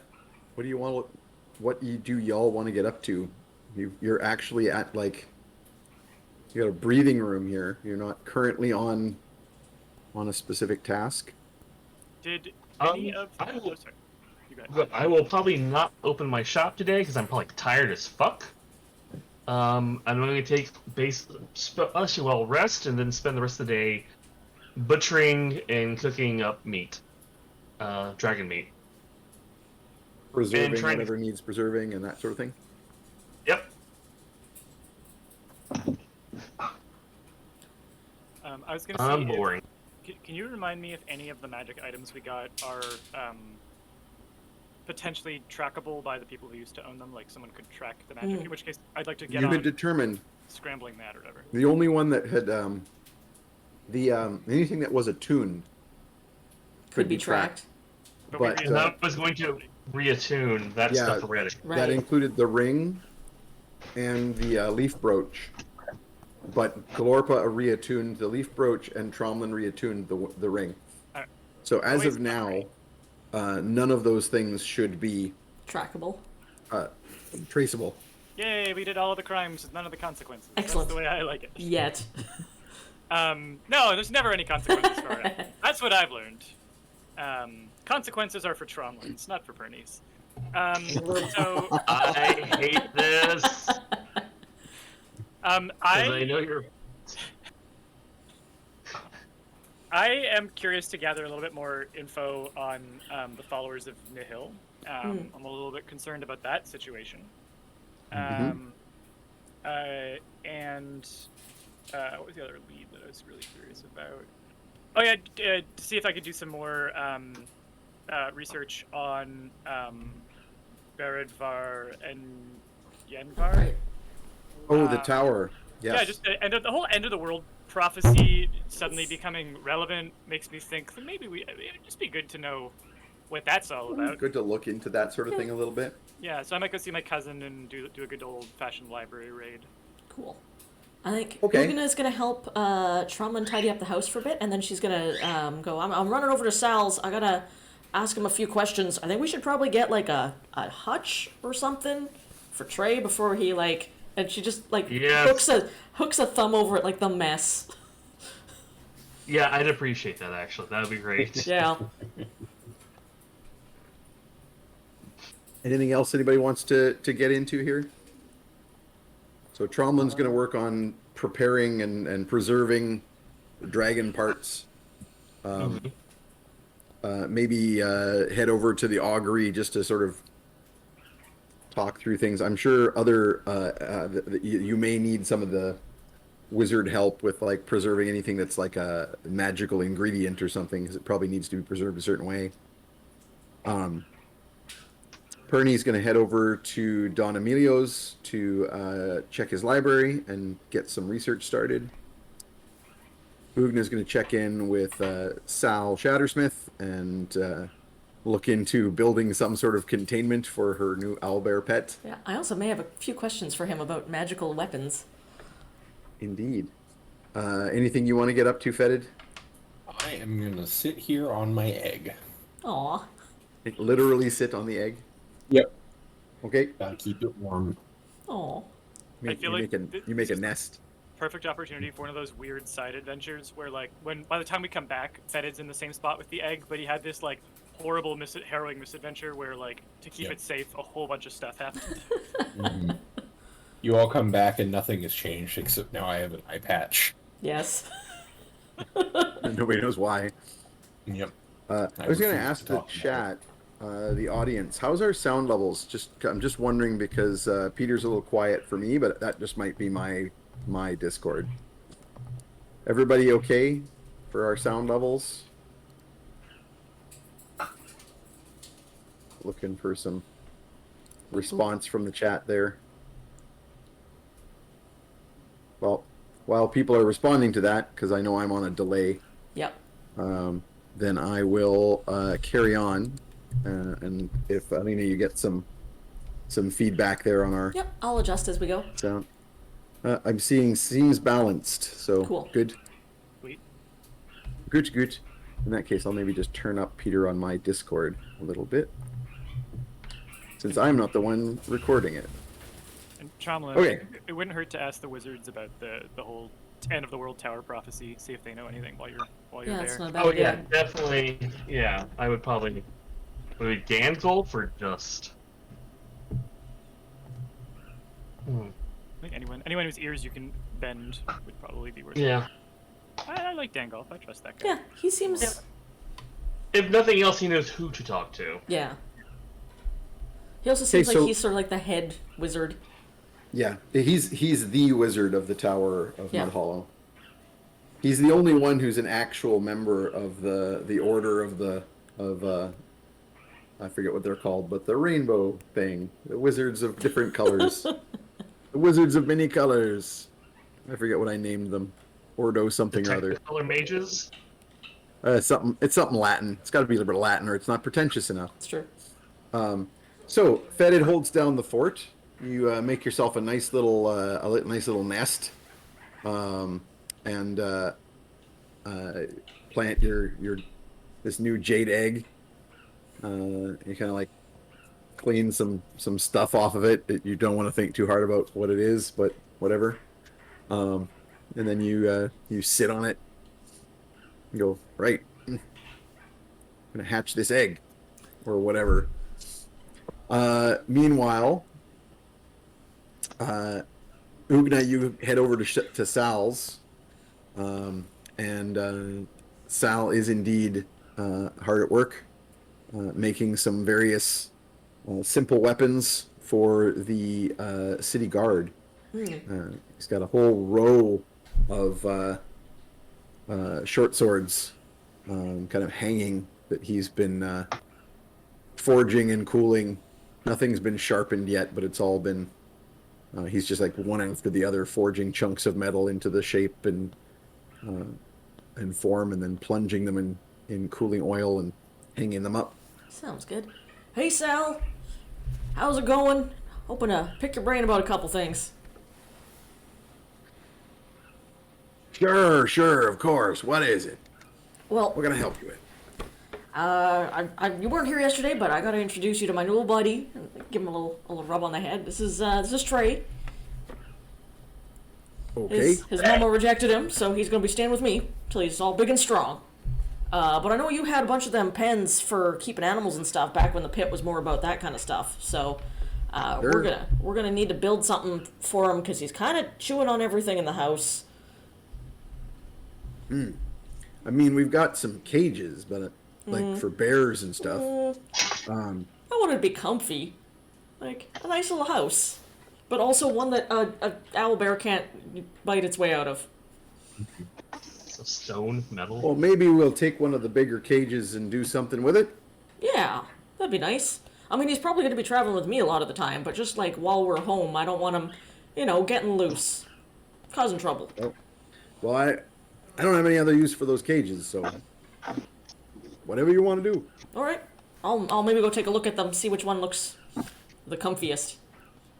you want? What do y'all want to get up to? You're actually at like you got a breathing room here. You're not currently on a specific task. Did any of I will- oh, sorry. You go ahead. Look, I will probably not open my shop today because I'm probably tired as fuck. I'm going to take actually well rest and then spend the rest of the day butchering and cooking up meat, dragon meat. Preserving trying to- whatever needs preserving and that sort of thing. Yep. I was gonna say, I'm boring. Can you remind me if any of the magic items we got are potentially trackable by the people who used to own them? Like someone could track the magic. In which case, I'd like to get You on had determined scrambling that or whatever. the only one that had anything that was attuned Could be tracked. But But, we And uh, I was going to reattune that Yeah. stuff already. That Right. included the ring and the leaf brooch. But Glorpa reattuned the leaf brooch and Tromlin reattuned the ring. Alright. So as Always of now, none of those things should be Trackable. traceable. Yay, we did all of the crimes with none of the consequences. Excellent. That's the way I like it. Yet. No, there's never any consequences for it. That's what I've learned. Consequences are for Tromlins, not for Pernies. So I hate this. I know you're. I am curious to gather a little bit more info on the followers of Nihil. I'm a little bit concerned about that situation. And what was the other lead that I was really curious about? Oh yeah, to see if I could do some more research on Beredvar and Yenvar. Right. Oh, the tower. Yes. Yeah, just the whole end of the world prophecy suddenly becoming relevant makes me think that maybe it'd just be good to know what that's all about. Good to look into that sort of thing a little bit. Yeah, so I might go see my cousin and do a good old-fashioned library raid. Cool. I think Okay. Oogna is going to help Tromlin tidy up the house for a bit, and then she's going to go, I'm running over to Sal's. I got to ask him a few questions. I think we should probably get, like, a hutch or something for Trey before he, like... And she just, like, Yes. hooks a thumb over it, like, the mess. Yeah, I'd appreciate that, actually. That would be great. Yeah. Anything else anybody wants to get into here? So Tromlin's going to work on preparing and preserving dragon parts. Maybe head over to the augury just to sort of talk through things. I'm sure you may need some of the wizard help with like preserving anything that's like a magical ingredient or something, because it probably needs to be preserved a certain way. Pernie's going to head over to Don Emilio's to check his library and get some research started. Oogna's going to check in with Sal Shattersmith and look into building some sort of containment for her new owlbear pet. Yeah, I also may have a few questions for him about magical weapons. Indeed. Anything you want to get up to, Fettid? I am gonna sit here on my egg. Aw. Literally sit on the egg? Yep. Okay. Gotta keep it warm. Aw. I feel like You make a nest. Perfect opportunity for one of those weird side adventures where, like, by the time we come back, Fettid's in the same spot with the egg, but he had this, like, horrible, harrowing misadventure where, like, to keep it safe, a whole bunch of stuff happened. Mm-hmm. You all come back and nothing has changed except now I have an eye patch. Yes. Nobody knows why. Yep. I was going to refuse ask to the talk about chat, the audience, how's our sound levels? I'm just wondering because Peter's a little quiet for me, but that just might be my Discord. Everybody okay for our sound levels? Looking for some response from the chat there. Well, while people are responding to that, because I know I'm on a delay, Yep. then I will carry on. And if Alina, you get some feedback there on our Yep, I'll adjust as we go. sound. I'm seeing seems balanced, so Cool. good. Sweet. Good. In that case, I'll maybe just turn up Peter on my Discord a little bit, since I'm not the one recording it. And Tromlin, Okay. it wouldn't hurt to ask the wizards about the whole end of the world tower prophecy, see if they know anything while you're Yeah, there. it's not a bad Oh idea. yeah, definitely. Yeah, I would probably. Would it be Gangold for just? I think anyone whose ears you can bend would probably be worth it. Yeah. I like Dangolf. I trust that guy. Yeah, he seems... If nothing else, he knows who to talk to. Yeah. He also seems so- like he's sort of like the head wizard. Yeah, he's the wizard of the Tower of Yeah. Mudhollow. He's the only one who's an actual member of the order of I forget what they're called, but the rainbow thing, the wizards of different colors, the wizards of many colors. I forget what I named them. Ordo something or other. Color mages. It's something Latin. It's got to be a little bit of Latin, or it's not pretentious enough. It's true. So Fettid holds down the fort. You make yourself a nice little nest, and plant your this new jade egg. You kind of like clean some stuff off of it. You don't want to think too hard about what it is, but whatever. And then you sit on it and go, right, I'm gonna hatch this egg or whatever. Meanwhile, Oogna, you head over to Sal's, and Sal is indeed hard at work, making some various simple weapons for the city guard. He's got a whole row of short swords kind of hanging that he's been forging and cooling. Nothing's been sharpened yet, but it's all been... he's just like one after the other forging chunks of metal into the shape and form, and then plunging them in cooling oil and hanging them up. Sounds good. Hey, Sal. How's it going? Hoping to pick your brain about a couple things. Sure, of course. What is it? Well, What can I help you with? you weren't here yesterday, but I gotta introduce you to my new buddy. Give him a little rub on the head. This is Trey. Okay. His mama rejected him, so he's gonna be staying with me till he's all big and strong. But I know you had a bunch of them pens for keeping animals and stuff back when the pit was more about that kind of stuff. So Sure. we're gonna need to build something for him because he's kind of chewing on everything in the house. I mean, we've got some cages, but like for bears and stuff. I want it to be comfy, like a nice little house, but also one that a owl bear can't bite its way out of. So stone, metal. Well, maybe we'll take one of the bigger cages and do something with it. Yeah, that'd be nice. I mean, he's probably going to be traveling with me a lot of the time, but just like while we're home, I don't want him, getting loose, causing trouble. Well, I don't have any other use for those cages, so whatever you want to do. All right, I'll maybe go take a look at them, see which one looks the comfiest.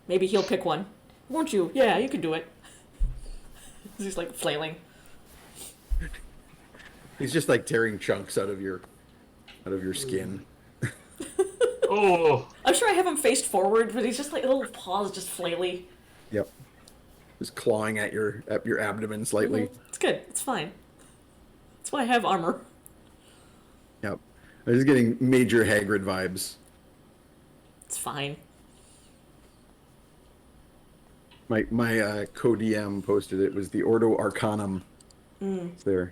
Maybe he'll pick one. Won't you? Yeah, you can do it. He's like flailing. He's just like tearing chunks out of your skin. Oh, I'm sure I have him faced forward, but he's just like little paws just flaily. Yep. Just clawing at your abdomen slightly. It's good. It's fine. That's why I have armor. Yep. I'm just getting major Hagrid vibes. It's fine. My co-DM posted it was the Ordo Arcanum. It's their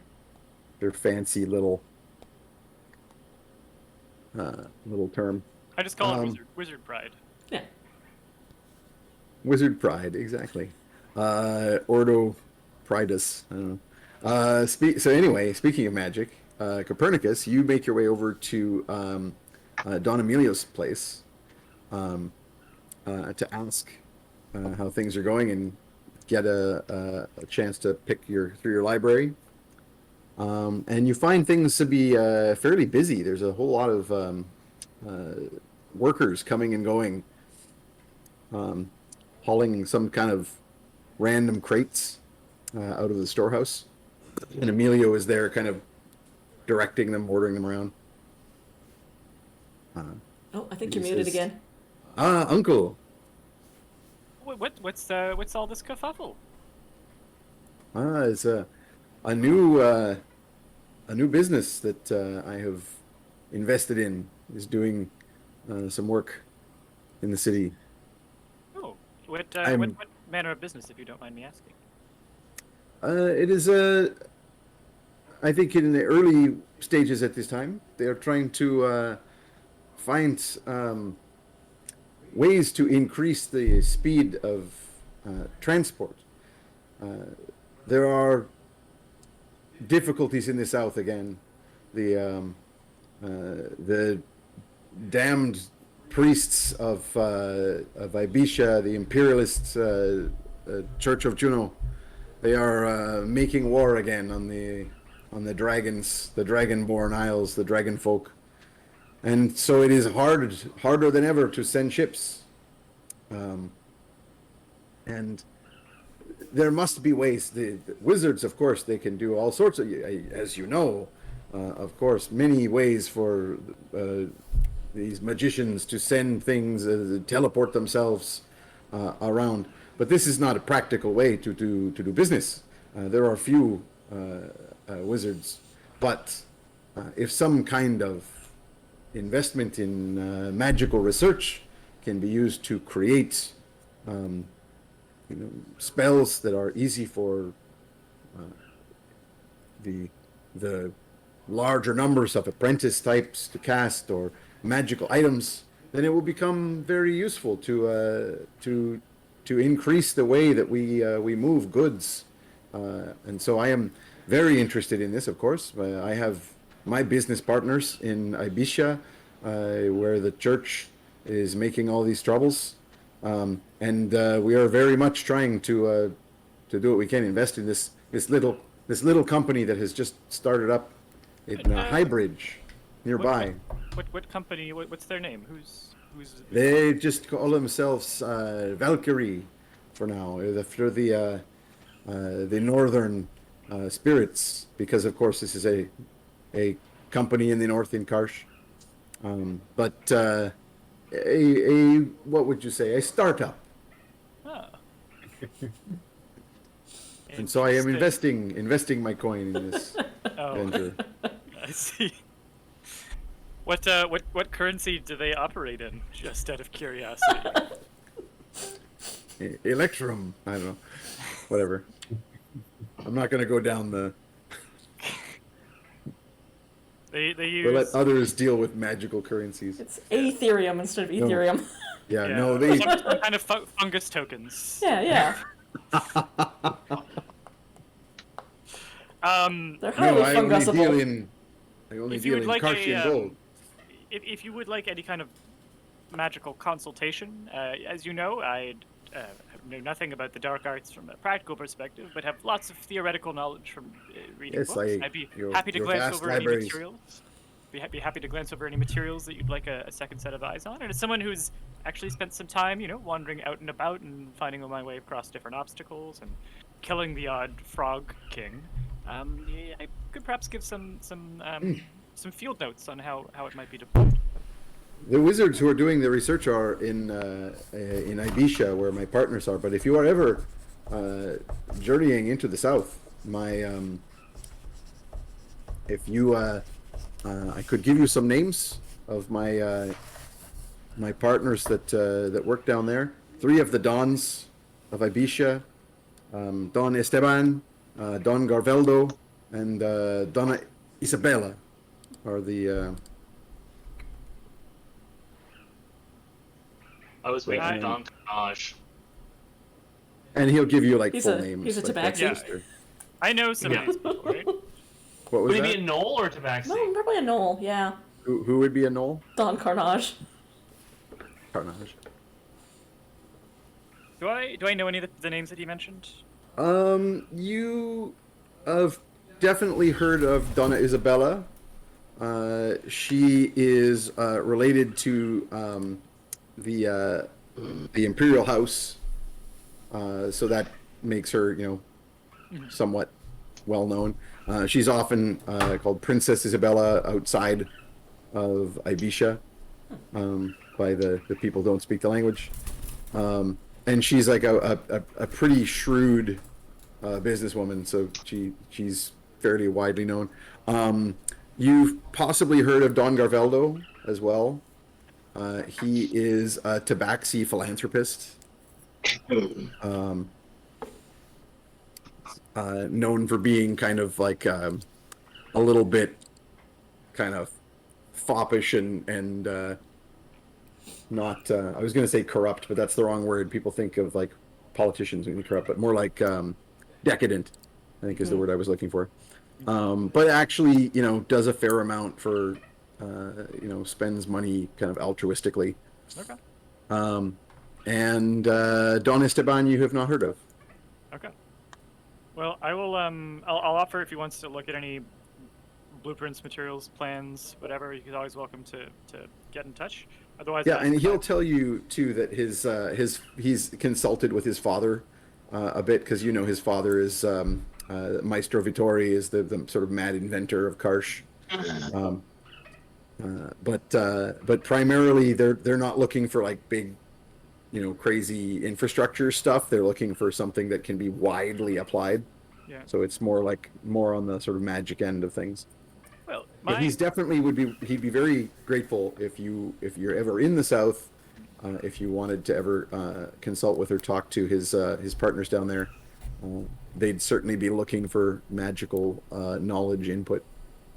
fancy little term. I just call it wizard pride. Yeah. Wizard pride, exactly. Ordo Pridus. I don't know. So anyway, speaking of magic, Copernicus, you make your way over to Don Emilio's place to ask how things are going and get a chance to pick through your library. And you find things to be fairly busy. There's a whole lot of workers coming and going, hauling some kind of random crates out of the storehouse. And Emilio is there kind of directing them, ordering them around. Oh, I think He you're muted says- again. Uncle. What's all this kerfuffle? It's a new business that I have invested in. Is doing some work in the city. Oh, what manner of business, if you don't mind me asking? It is I think in the early stages at this time, they are trying to find ways to increase the speed of transport. There are difficulties in the south again. The damned priests of Ibisha, the imperialist Church of Juno, they are making war again on the dragons, the dragonborn isles, the dragon folk, and so it is harder than ever to send ships. And there must be ways. The wizards, of course, they can do all sorts of, as you know, of course, many ways for these magicians to send things, teleport themselves around. But this is not a practical way to do business. There are few wizards, but if some kind of investment in magical research can be used to create spells that are easy for the larger numbers of apprentice types to cast, or magical items, then it will become very useful to increase the way that we move goods. And so I am very interested in this, of course. I have my business partners in Ibiza, where the church is making all these troubles. And we are very much trying to do what we can, invest in this little company that has just started up in Highbridge nearby. What company? What's their name? Who's? They just call themselves Valkyrie for now. For the northern spirits, because of course this is a company in the north in Karsh. But a what would you say? A startup. Oh. And so I am investing my coin in this Oh. venture. I see. What currency do they operate in? Just out of curiosity. Electrum. I don't know. Whatever. I'm not going to go down the. They use. We'll let others deal with magical currencies. It's Aetherium instead of Ethereum. Yeah, no, they. Some kind of fungus tokens. Yeah. They're No, highly I only fungusible. deal in. I only If you deal would in like Karshian gold. If you would like any kind of magical consultation, as you know, I know nothing about the dark arts from a practical perspective, but have lots of theoretical knowledge from reading Yes, books. I'd be happy to your glance vast over libraries. any materials. Be happy to glance over any materials that you'd like a second set of eyes on. And as someone who's actually spent some time, wandering out and about and finding my way across different obstacles and killing the odd frog king, I could perhaps give some field notes on how it might be deployed. The wizards who are doing the research are in Ibiza, where my partners are. But if you are ever journeying into the south, I could give you some names of my partners that work down there. 3 of the Dons of Ibiza, Don Esteban, Don Garveldo, and Donna Isabella are the. I was waiting I- for Don Carnage. And he'll give you He's full a- names. he's a like tabaxi. Dexter. I know some Yeah. of these people, right? What was Would he that? be a Knoll or a Tabaxi? No, probably a Knoll, yeah. Who would be a Knoll? Don Carnage. Carnage. Do I know any of the names that he mentioned? You have definitely heard of Donna Isabella. She is related to the Imperial House, so that makes her, somewhat well known. She's often called Princess Isabella outside of Ibiza by the people who don't speak the language. And she's like a pretty shrewd businesswoman, so she's fairly widely known. You've possibly heard of Don Garveldo as well. He is a tabaxi philanthropist, known for being kind of like a little bit kind of foppish and not I was going to say corrupt, but that's the wrong word. People think of like politicians being corrupt, but more like decadent, I think is the word I was looking for. But actually, does a fair amount for spends money kind of altruistically. Okay. And Don Esteban you have not heard of. Okay. Well, I will. I'll offer if he wants to look at any blueprints, materials, plans, whatever. He's always welcome to get in touch. Otherwise, Yeah, and he'll tell you too that he's consulted with his father a bit, because his father is Maestro Vittori, is the sort of mad inventor of Karsh. But primarily they're not looking for like big, crazy infrastructure stuff. They're looking for something that can be widely applied. Yeah. So it's more on the sort of magic end of things. Well, But he's definitely he'd be very grateful if you're ever in the South, if you wanted to ever consult with or talk to his partners down there. They'd certainly be looking for magical knowledge input,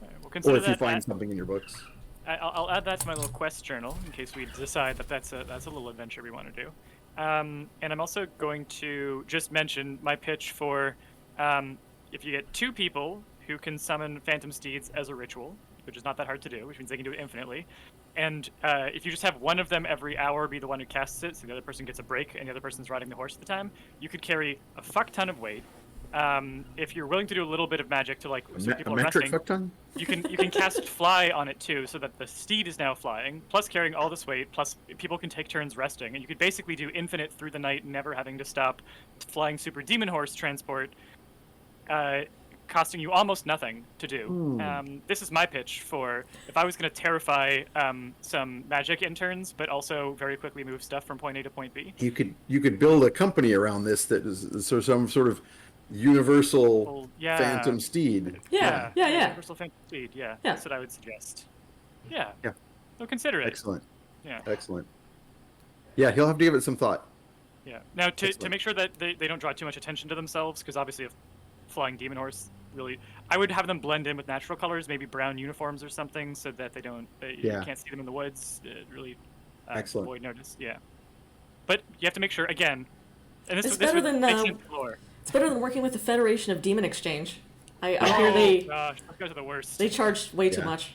we'll or consider if you that. find something in your books. I'll add that to my little quest journal in case we decide that that's a little adventure we want to do. And I'm also going to just mention my pitch for if you get 2 people who can summon phantom steeds as a ritual, which is not that hard to do, which means they can do it infinitely. And if you just have one of them every hour be the one who casts it, so the other person gets a break and the other person's riding the horse at the time, you could carry a fuck ton of weight. If you're willing to do a little bit of magic to so people A are metric resting, fuck ton? you can cast fly on it too, so that the steed is now flying, plus carrying all this weight, plus people can take turns resting, and you could basically do infinite through the night, never having to stop, flying super demon horse transport, costing you almost nothing to do. This is my pitch for if I was going to terrify some magic interns, but also very quickly move stuff from point A to point B. You could build a company around this that is some sort of universal phantom steed. Yeah. Universal phantom steed. Yeah, Yeah. that's what I would suggest. Yeah. Yeah. So consider it. Excellent. Yeah. Excellent. Yeah, he'll have to give it some thought. Yeah. Now, to Excellent. make sure that they don't draw too much attention to themselves, because obviously a flying demon horse really, I would have them blend in with natural colors, maybe brown uniforms or something, so that they don't, you can't see them in the woods. Really Excellent. avoid notice. Yeah. But you have to make sure, again, and It's better than it's better than working with the Federation of Demon Exchange. I hear gosh, those guys are the worst. they charge way too Yeah. much.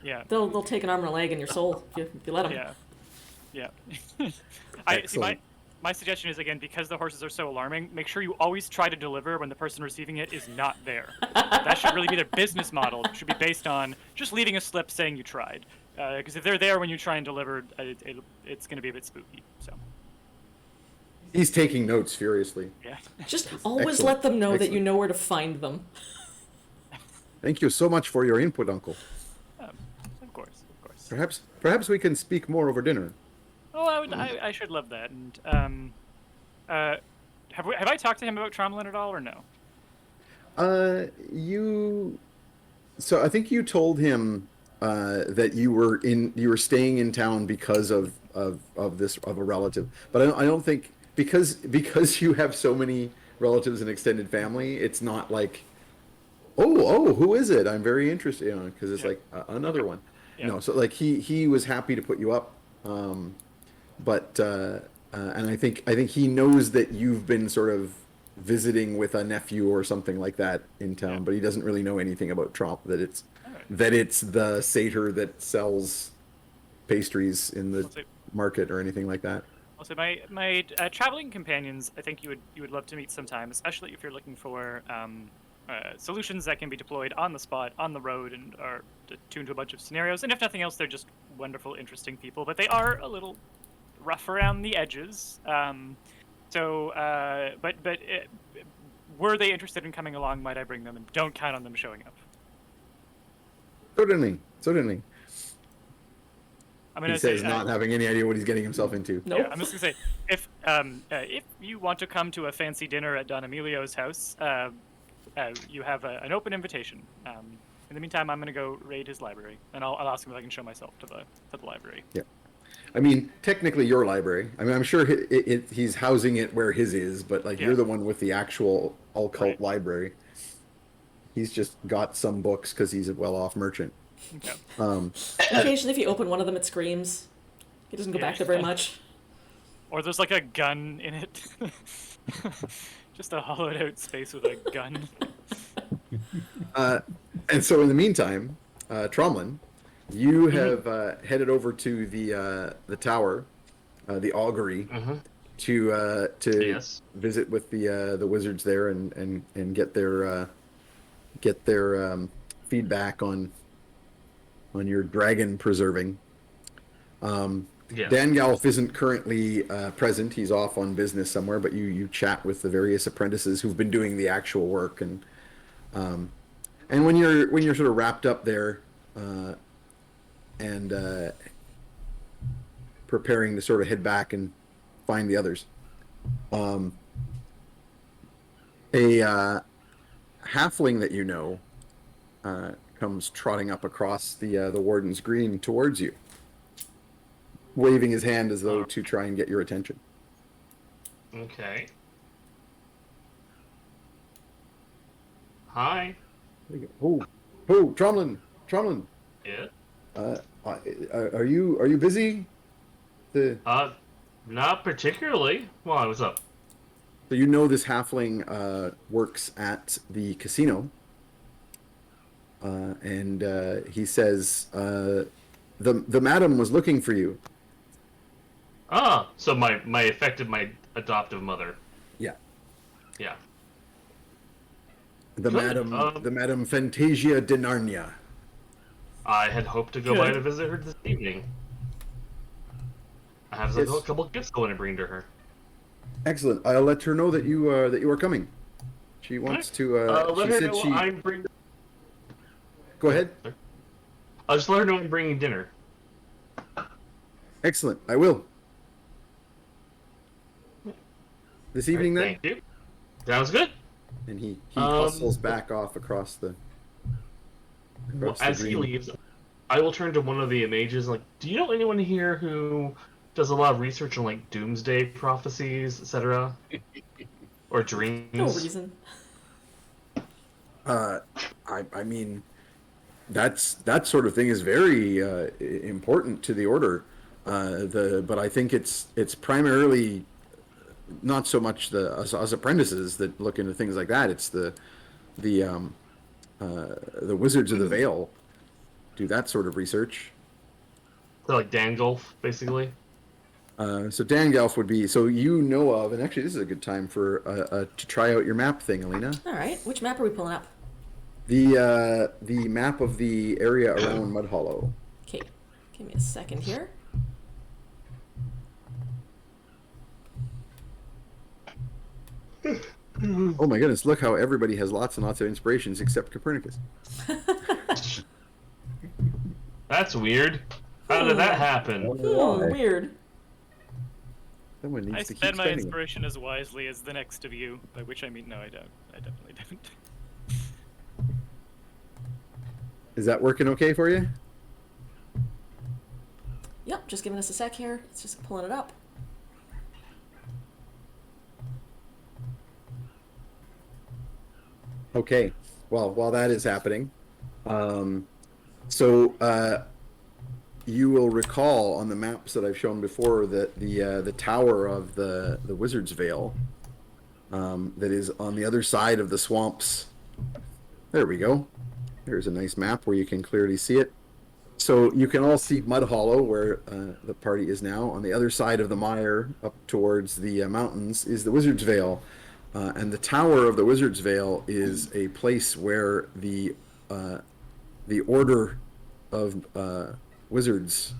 Yeah. They'll take an arm and a leg and your soul if you let them. Yeah. Yeah. I see. Excellent. My suggestion is, again, because the horses are so alarming, make sure you always try to deliver when the person receiving it is not there. That should really be their business model. It should be based on just leaving a slip saying you tried. Because if they're there when you try and deliver, it's going to be a bit spooky. So. He's taking notes furiously. Yeah. Just always Excellent. let them know that Excellent. you know where to find them. Thank you so much for your input, Uncle. Of course. Perhaps we can speak more over dinner. Oh, I should love that. And have I talked to him about Tromlin at all, or no? So I think you told him that you were staying in town because of a relative, but I don't think because you have so many relatives and extended family, it's not like, oh, who is it? I'm very interested, because it's like another one. Yeah. No, so like he was happy to put you up, but and I think he knows that you've been sort of visiting with a nephew or something like that in town, but he doesn't really know anything about Tromp, that it's the satyr that sells pastries in the market or anything like that. Also, my traveling companions, I think you would love to meet sometime, especially if you're looking for solutions that can be deployed on the spot, on the road, and are attuned to a bunch of scenarios. And if nothing else, they're just wonderful, interesting people. But they are a little rough around the edges. Were they interested in coming along, might I bring them? And don't count on them showing up. Certainly. I'm He gonna says say, not having any idea what he's getting himself into. Nope. Yeah, I'm just gonna say, if you want to come to a fancy dinner at Don Emilio's house, you have an open invitation. In the meantime, I'm gonna go raid his library, and I'll ask him if I can show myself to the library. Yeah. I mean, technically your library. I mean, I'm sure he's housing it where his is, but like you're the one with the actual occult library. He's just got some books because he's a well-off merchant. Okay. Occasionally, if you open one of them, it screams. He doesn't go back there very much. Or there's like a gun in it. Just a hollowed out space with a gun. And so in the meantime, Tromlin, you have headed over to the tower, the augury, to visit with the wizards there and get their feedback on your dragon preserving. Dan Galf isn't currently present; he's off on business somewhere. But you chat with the various apprentices who've been doing the actual work, and when you're sort of wrapped up there, and preparing to sort of head back and find the others. A halfling that you know comes trotting up across the warden's green towards you, waving his hand as though to try and get your attention. Okay. Hi. There you go. Oh, Tromlin, Yeah. are you busy? Not particularly. Why? What's up? So you know this halfling works at the casino, and he says the madam was looking for you. Ah, so my adoptive mother. Yeah, Yeah. the Good. Madam Fantasia de Narnia. I had hoped to go by to visit her this evening. I have Yes. a couple gifts I want to bring to her. Excellent. I'll let her know that you are coming. She wants to. Let She her said know she. I'm bringing. Go ahead. I'll just let her know I'm bringing dinner. Excellent. I will. This evening then. Thank you. Sounds good. And he hustles back off across the. As he green. leaves, I will turn to one of the mages. Like, do you know anyone here who does a lot of research on like doomsday prophecies, etc., or dreams? No reason. I mean, that sort of thing is very important to the order. But I think it's primarily not so much us apprentices that look into things like that. It's the Wizards of the Vale do that sort of research. So like Dangolf, basically. So Dangalf would be, so you know of, and actually this is a good time for to try out your map thing, Alina. All right. Which map are we pulling up? The map of the area around Mudhollow. Okay. Give me a second here. Oh my goodness, look how everybody has lots and lots of inspirations except Copernicus. That's weird. How did that happen? Weird. Someone needs I to keep spend my spending them. inspiration as wisely as the next of you, by which I mean no, I don't. I definitely don't. Is that working okay for you? Yep. Just giving us a sec here. It's just pulling it up. Okay. Well, while that is happening, so you will recall on the maps that I've shown before that the tower of the Wizard's Vale that is on the other side of the swamps. There we go. There's a nice map where you can clearly see it. So you can all see Mudhollow, where the party is now. On the other side of the mire, up towards the mountains, is the Wizard's Vale. And the Tower of the Wizard's Vale is a place where the Order of Wizards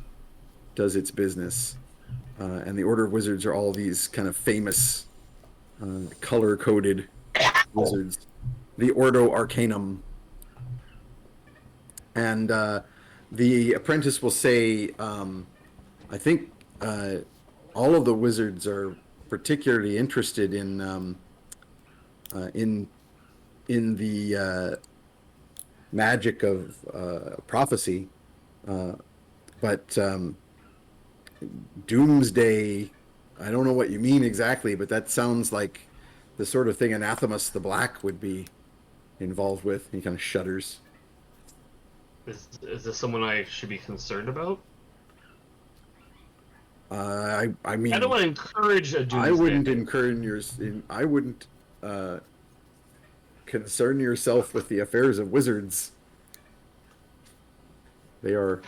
does its business. And the Order of Wizards are all these kind of famous color-coded wizards. The Ordo Arcanum. And the apprentice will say, I think all of the wizards are particularly interested in the magic of prophecy, but doomsday, I don't know what you mean exactly, but that sounds like the sort of thing Anathemus the Black would be involved with. He kind of shudders. Is this someone I should be concerned about? I mean, I don't want to encourage a doomsday. I wouldn't I wouldn't concern yourself with the affairs of wizards. They are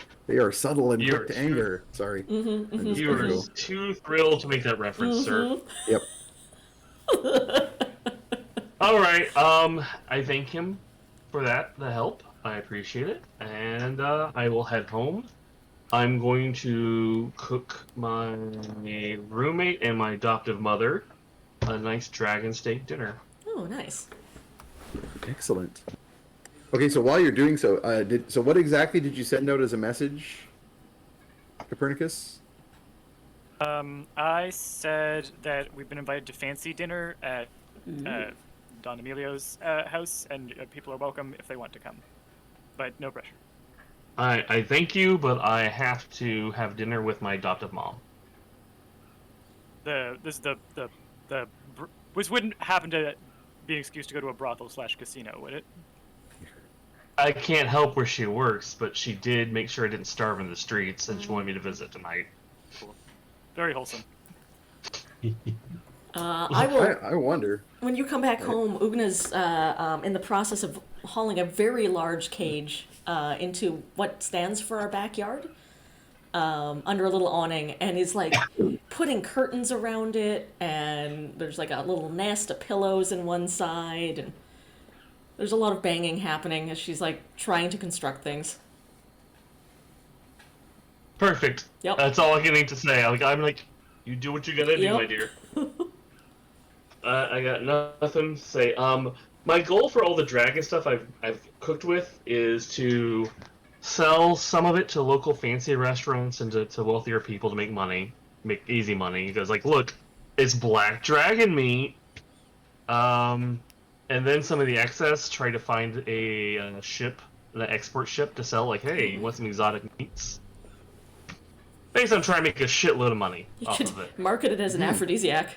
subtle and quick to anger. Sorry. You were too thrilled to make that reference, sir. Yep. All right. I thank him for the help. I appreciate it, and I will head home. I'm going to cook my roommate and my adoptive mother a nice dragon steak dinner. Oh, nice. Excellent. Okay, so while you're doing so, so what exactly did you send out as a message? Copernicus? I said that we've been invited to fancy dinner at Don Emilio's house, and people are welcome if they want to come, but no pressure. I thank you, but I have to have dinner with my adoptive mom. This wouldn't happen to be an excuse to go to a brothel / casino, would it? I can't help where she works, but she did make sure I didn't starve in the streets, and she wanted me to visit tonight. Cool. Very wholesome. I wonder. When you come back home, Oogna's in the process of hauling a very large cage into what stands for our backyard under a little awning, and is like putting curtains around it, and there's like a little nest of pillows in one side, and there's a lot of banging happening as she's like trying to construct things. Perfect. Yep. That's all I need to say. I'm like, you do what you gotta do, my dear. I got nothing to say. My goal for all the dragon stuff I've cooked with is to sell some of it to local fancy restaurants and to wealthier people to make money, make easy money. Because like, look, it's black dragon meat. And then some of the excess, try to find a ship, an export ship to sell. Like, hey, you want some exotic meats? Basically, I'm trying to make a shitload of money off of it. Market it as an aphrodisiac.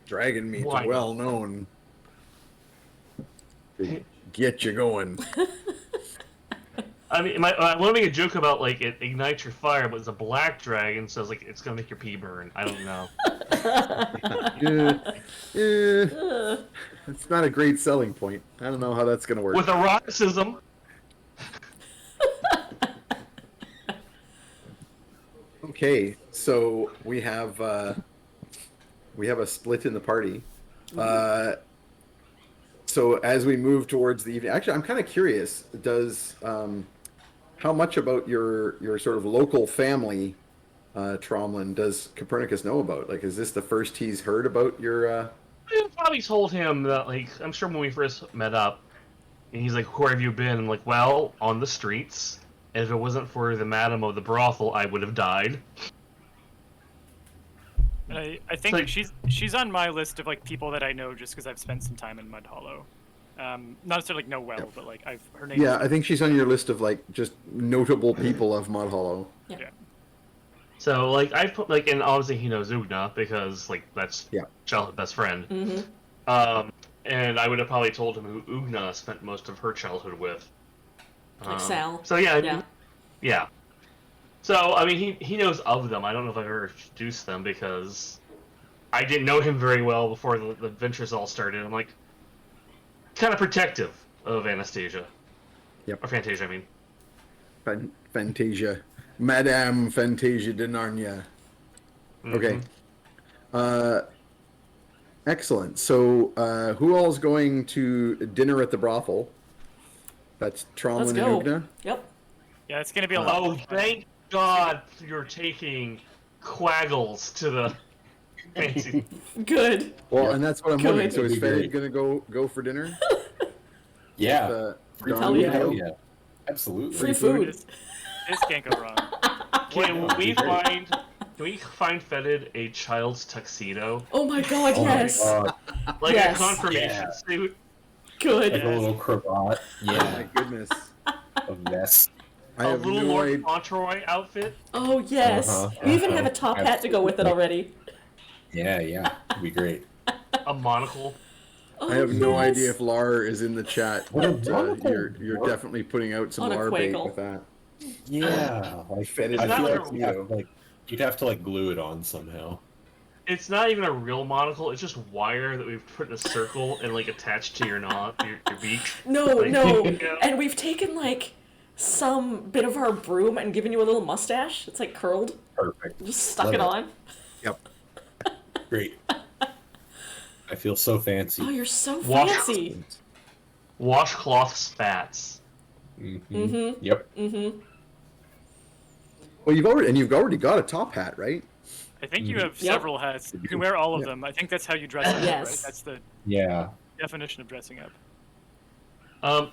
Dragon meat's Why not? well known. Get you going. I mean, I want to make a joke about like it ignites your fire, but it's a black dragon, so it's like it's gonna make your pee burn. I don't know. It's not a great selling point. I don't know how that's gonna work. With eroticism. Okay, so we have a split in the party. So as we move towards the evening, actually, I'm kind of curious. Does how much about your sort of local family, Tromlin, does Copernicus know about? Like, is this the first he's heard about your? I probably told him that, like, I'm sure when we first met up, and he's like, "Where have you been?" I'm like, "Well, on the streets. And if it wasn't for the madam of the brothel, I would have died." And I think like- she's on my list of like people that I know just because I've spent some time in Mudhollow. Not necessarily like know well, but like her name. Yeah, I think she's on your list of like just notable people of Mudhollow. Yeah. So, like, I put, like, and obviously he knows Oogna, because, like, that's childhood best friend. Mm-hmm. And I would have probably told him who Oogna spent most of her childhood with. Like Sal. So, yeah. So, I mean, he knows of them. I don't know if I've ever introduced them, because I didn't know him very well before the adventures all started. I'm, like, kind of protective of Anastasia. Yep. Or Fantasia, I mean. Fantasia. Madame Fantasia de Narnia. Okay. Excellent. So, who all is going to dinner at the brothel? That's Tromlin and Let's go. Oogna? Yep. Yeah, it's gonna be a lot. Oh, thank God you're taking Quaggles to the fancy. Good. Well, and that's what I'm wondering. Good. So is That'd be Fettid going to go for dinner? Yeah. Don Hell yeah. Hell Emilio? yeah. Absolutely. Free food. This can't go wrong. Can we find Fettid a child's tuxedo? Oh my god, Oh my yes. God. Like Yes. a confirmation Yeah. suit? Good. Like a little cravat. Oh my Yeah. goodness. A vest. I A have little no Lord idea. Fauntleroy outfit? Oh yes. Uh-huh, We even have a uh-huh. top hat to go with it already. Yeah. It'd be great. A monocle? Oh, I have no yes. idea if Lar is in the chat, What a but monocle. you're definitely putting out some On a Lar bait Quaggle. with that. Yeah. Like Fettid I not feel like like you'd have to like glue it on somehow. It's not even a real monocle, it's just wire that we've put in a circle and like attached to your beak. No, Like, no. you know? And we've taken like some bit of our broom and given you a little mustache. It's like curled. Perfect. Just stuck Love it it. on. Yep. Great. I feel so Oh, fancy. you're so Wash- fancy. Washcloth spats. Mm-hmm. Yep. Mm-hmm. Well, you've already got a top hat, right? I think you have Yep. several hats. You can wear all of Yeah. them. I think that's how you dress up, Yes. right? That's the Yeah. definition of dressing up.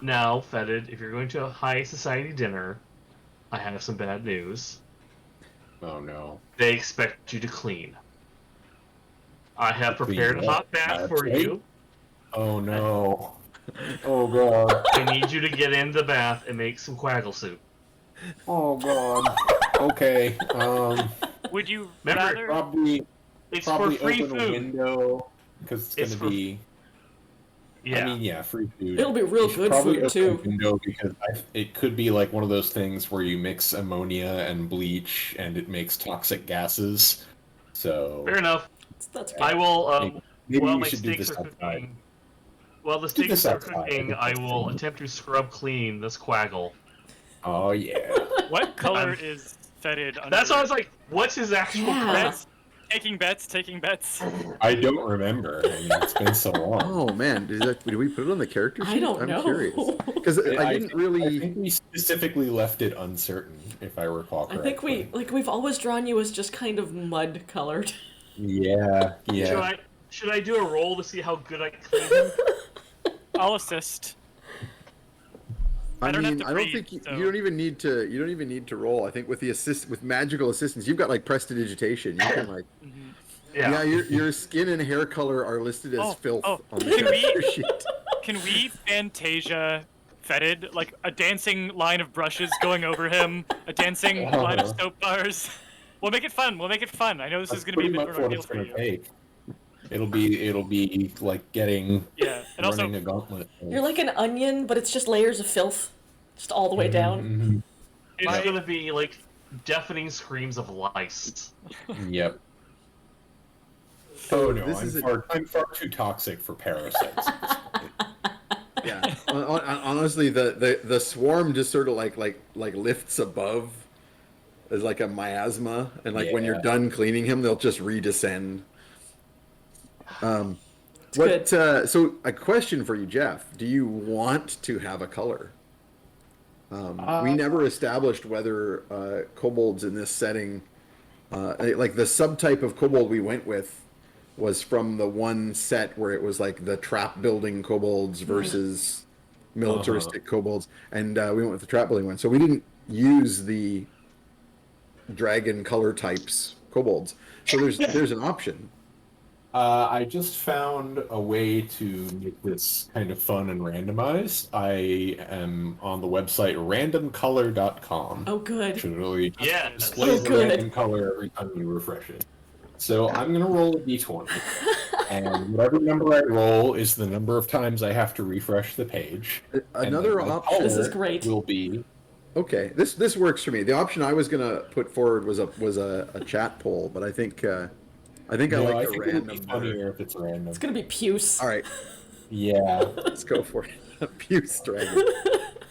Now, Fettid, if you're going to a high society dinner, I have some bad news. Oh no. They expect you to clean. I have prepared a Clean hot what? bath for Right? you. Oh no. Oh god. I need you to get in the bath and make some Quaggle soup. Oh god. Okay. Would you Remember, rather? Probably It's for free open a food. window because it's It's gonna for- be. Yeah. I mean, yeah, free food. It'll be real You should good probably food, open too. a window because it could be like one of those things where you mix ammonia and bleach and it makes toxic gases. So Fair enough. That's good. I will. maybe While you my should do steaks this are outside. cooking, while the Do steaks this are outside. cooking, I will attempt to scrub clean this Quaggle. Oh yeah. What color I'm- is Fettid under? That's why I was like, "What's his actual Yeah. color?" Bets? Taking bets. Taking bets. I don't remember. I mean, it's been so long. Oh man, did we put it on the character sheet? I don't I'm know. curious because I didn't I really. think we specifically left it uncertain, if I recall I correctly. think we've always drawn you as just kind of mud colored. Yeah, yeah. Should I do a roll to see how good I can clean him? I'll assist. I I don't have mean, to I don't breathe, think you so- don't even need to. You don't even need to roll. I think with the with magical assistance, you've got like prestidigitation. You can like. Yeah, your skin and hair color are listed as Oh, filth oh, on the can we- character sheet. Can we Fantasia Fettid, like a dancing line of brushes going over him, a dancing line of soap bars? We'll make it fun. We'll make it fun. I know this is That's going to be pretty a bit much of what a it's for gonna you. take. It'll be like getting Yeah, and also running a gauntlet. You're like an onion, but it's just layers of filth, just all the way down. Mhm. It's My- gonna be like deafening screams of lice. Yep. So Oh no, this is I'm far too toxic for parasites. at this point. Yeah, honestly, the swarm just sort of like lifts above as like a miasma, and like when you're Yeah. done cleaning him, they'll just redescend. What? good. So a question for you, Jeff: do you want to have a color? We never established whether kobolds in this setting, like the subtype of kobold we went with, was from the one set where it was like the trap building kobolds versus militaristic kobolds, and we went with the trap building one. So we didn't use the dragon color types kobolds. So there's an option. I just found a way to make this kind of fun and randomized. I am on the website randomcolor.com. Oh, good. Which really Yeah. displays Oh, the good. random color every time you refresh it. So I'm going to roll a d20. And whatever number I roll is the number of times I have to refresh the page. Another And then my option. This is color great. Will be Okay, this works for me. The option I was gonna put forward was a chat poll, but I think I like the it'll be random better. funnier if it's random. It's gonna be puce. All right, Yeah, let's go for it. A puce dragon.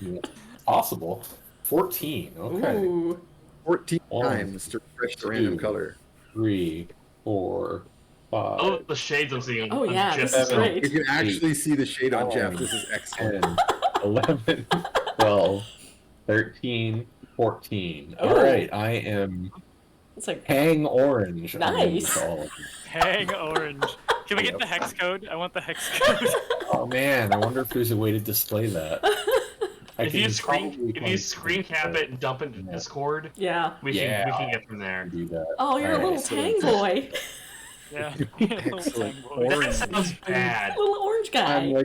yeah. Possible. 14. Okay. Ooh. 14 One, times to refresh the random 2, color. 3, 4, 5. Oh, the shades I'm seeing. Oh, on yeah, Jeff's this is phone. great. You can actually see the shade on Jeff. 9, This is excellent. 10, 11, 12, 13, 14. Oh. All right, I am It's like hang orange. Nice. underneath all of you. hang orange. Can we get the hex code? I want the hex code. Oh man, I wonder if there's a way to display that. I If you can screen probably if you screen cap it and dump it into Yeah. Discord, yeah. we can get from there. do that. Oh, you're a Alright, little so tang boy. Yeah. Excellent. Little That sounds bad. Little orange guy.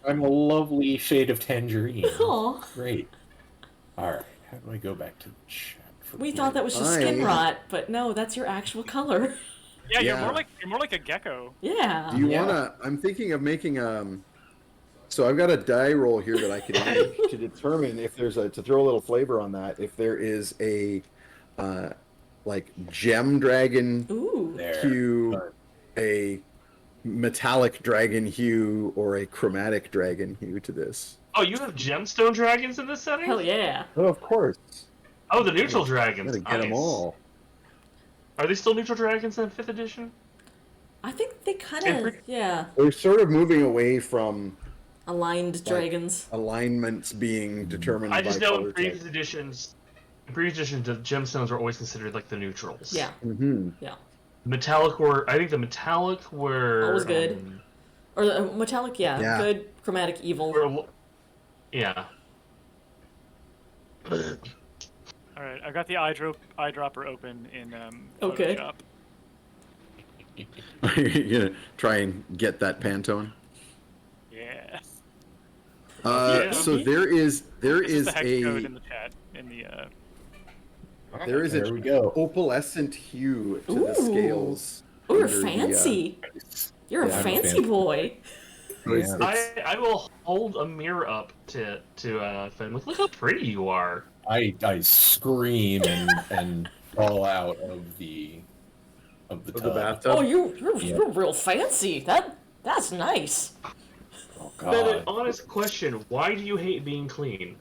I'm a lovely shade of tangerine. Aw. Great. All right, how do I go back to the chat? We thought that was just skin I- rot, but no, that's your actual color. Yeah, Yeah. you're more like a gecko. Yeah. Do you Yeah. wanna? I'm thinking of making So I've got a die roll here that I can make to determine if there's to throw a little flavor on that. If there is a like gem dragon Ooh. There. hue, a metallic dragon hue, or a chromatic dragon hue to this. Oh, you have gemstone dragons in this setting? Hell yeah. Oh, of course. Oh, the neutral dragons. Gotta get them Nice. all. Are they still neutral dragons in 5th edition? I think they kind And of, yeah, We're sort of moving away from aligned dragons. alignments being determined I just by know color in previous editions, the gemstones were always considered like the neutrals. Yeah, Mm-hmm. yeah. I think the metallic were Always good. Or the metallic, yeah. Yeah. Good, chromatic, evil. Yeah. All right, I've got the eyedropper open in Okay. Photoshop. You're gonna try and get that Pantone. Yeah. Yeah. So there is This is the hex a code in the chat in the. there is There a we go. opalescent hue to the Ooh. scales. Oh, you're under the, fancy. You're a yeah, I'm a fancy fan. boy. It's- Yeah. I will hold a mirror up to Fenn. Look how pretty you are. I scream and fall out of the the tub. bathtub. Oh, you're real fancy. That's nice. Oh Fenn, an god. honest question: why do you hate being clean?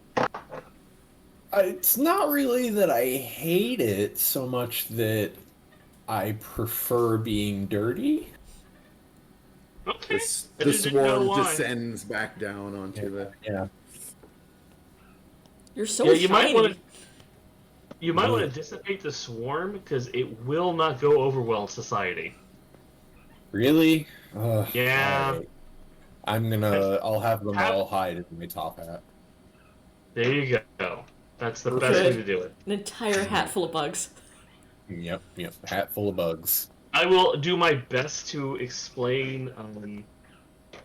It's not really that I hate it so much that I prefer being dirty. Okay. I The just didn't know swarm why. descends back down onto the. Yeah. You're so Yeah, you shiny. might want to. You might Yeah. want to dissipate the swarm because it will not go over well in society. Really? Ugh, Yeah. alright. I'll have them all hide in my top hat. There you go. That's the best Okay. way to do it. An entire hat full of bugs. Yep. Hat full of bugs. I will do my best to explain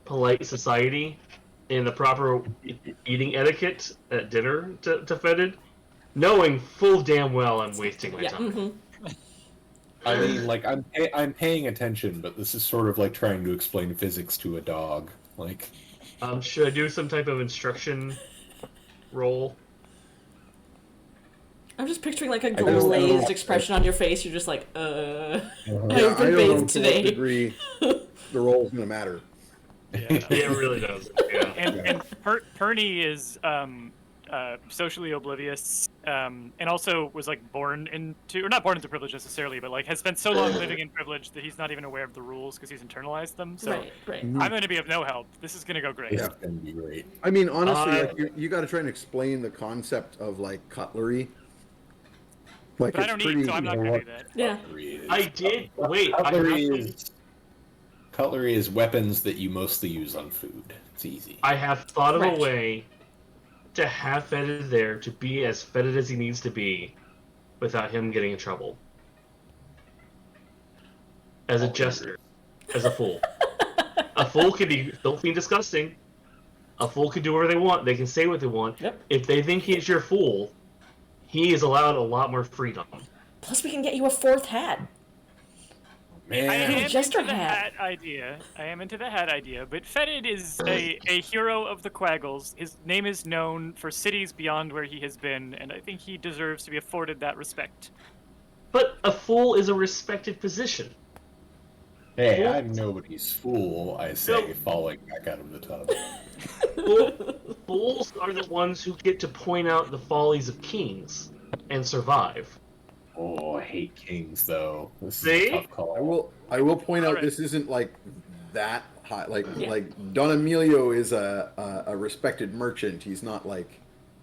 polite society and the proper eating etiquette at dinner to Fettid, knowing full damn well I'm wasting my Yeah. time. Mm-hmm. I mean, like I'm paying attention, but this is sort of like trying to explain physics to a dog. Like, Should I do some type of instruction roll? I'm just picturing like a don't know. glazed expression on your face. You're just like, I've Yeah, been I don't know bathed to what today. degree the roll's gonna matter. Yeah. Yeah, it really does. Yeah. And Pernie is socially oblivious, and also was like born into, or not born into privilege necessarily, but like has spent so long living in privilege that he's not even aware of the rules because he's internalized them. So Right. I'm going to be of no help. This is going to go great. this is gonna be great. I mean, honestly, Uh, like you got to try and explain the concept of like cutlery. Like But I it's don't pretty. eat, so I'm not going to do that. Yeah. I did. Wait, Cutlery is weapons that you mostly use on food. It's easy. I have thought of Right. a way to have Fettid there to be as Fettid as he needs to be without him getting in trouble. As a jester. As a fool. A fool can be filthy and disgusting. A fool can do whatever they want. They can say what they want. Yep. If they think he's your fool, he is allowed a lot more freedom. Plus, we can get you a fourth hat. I Man, am Jester into the hat. hat idea. I am into the hat idea, but Fettid is a hero of the Quaggles. His name is known for cities beyond where he has been, and I think he deserves to be afforded that respect. But a fool is a respected position. hey, I'm nobody's fool. I say, No. falling back out of the tub. Fools are the ones who get to point out the follies of kings and survive. Oh, I hate kings though. This is See? a tough call. I will point out Alright. this isn't like that high. Like Yeah. like Don Emilio is a respected merchant. He's not like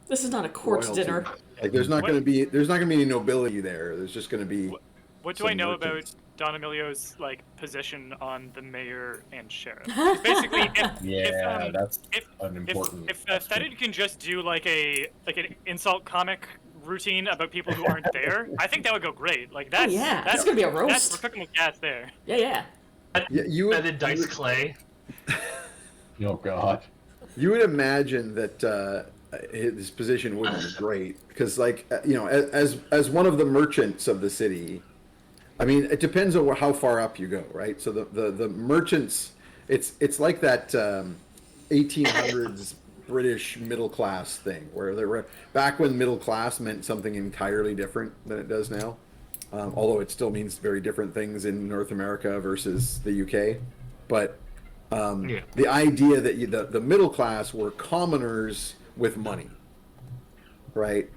This is not a court royalty. dinner. Like there's not What- going to be any nobility there. There's just going to be. What do I Some know merchants. about Don Emilio's like position on the mayor and sheriff? 'Cause basically, Yeah, that's if an important. if Fettid can just do like an insult comic routine about people who aren't there, I think that would go great. Like that's yeah, that's that's gonna be a We're roast. cooking with gas there. Yeah. Yeah, Fettid Dice Clay. Oh god. You would imagine that his position wouldn't be great because, like, as one of the merchants of the city, I mean, it depends on how far up you go, right? So the merchants, it's like that 1800s British middle class thing where they were back when middle class meant something entirely different than it does now. Although it still means very different things in North America versus the UK, but Yeah. the idea that the middle class were commoners with money, right,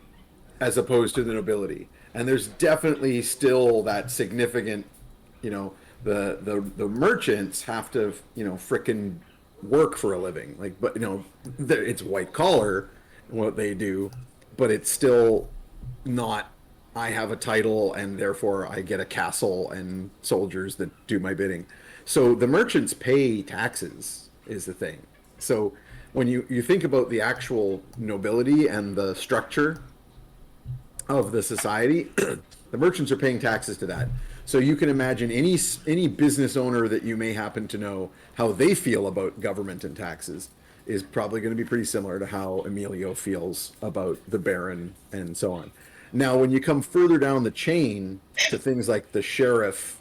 as opposed to the nobility, and there's definitely still that significant, the merchants have to frickin' work for a living, like, but it's white collar what they do, but it's still not. I have a title and therefore I get a castle and soldiers that do my bidding. So the merchants pay taxes is the thing. So when you think about the actual nobility and the structure, of the society, the merchants are paying taxes to that. So you can imagine any business owner that you may happen to know, how they feel about government and taxes is probably going to be pretty similar to how Emilio feels about the Baron and so on. Now, when you come further down the chain to things like the sheriff,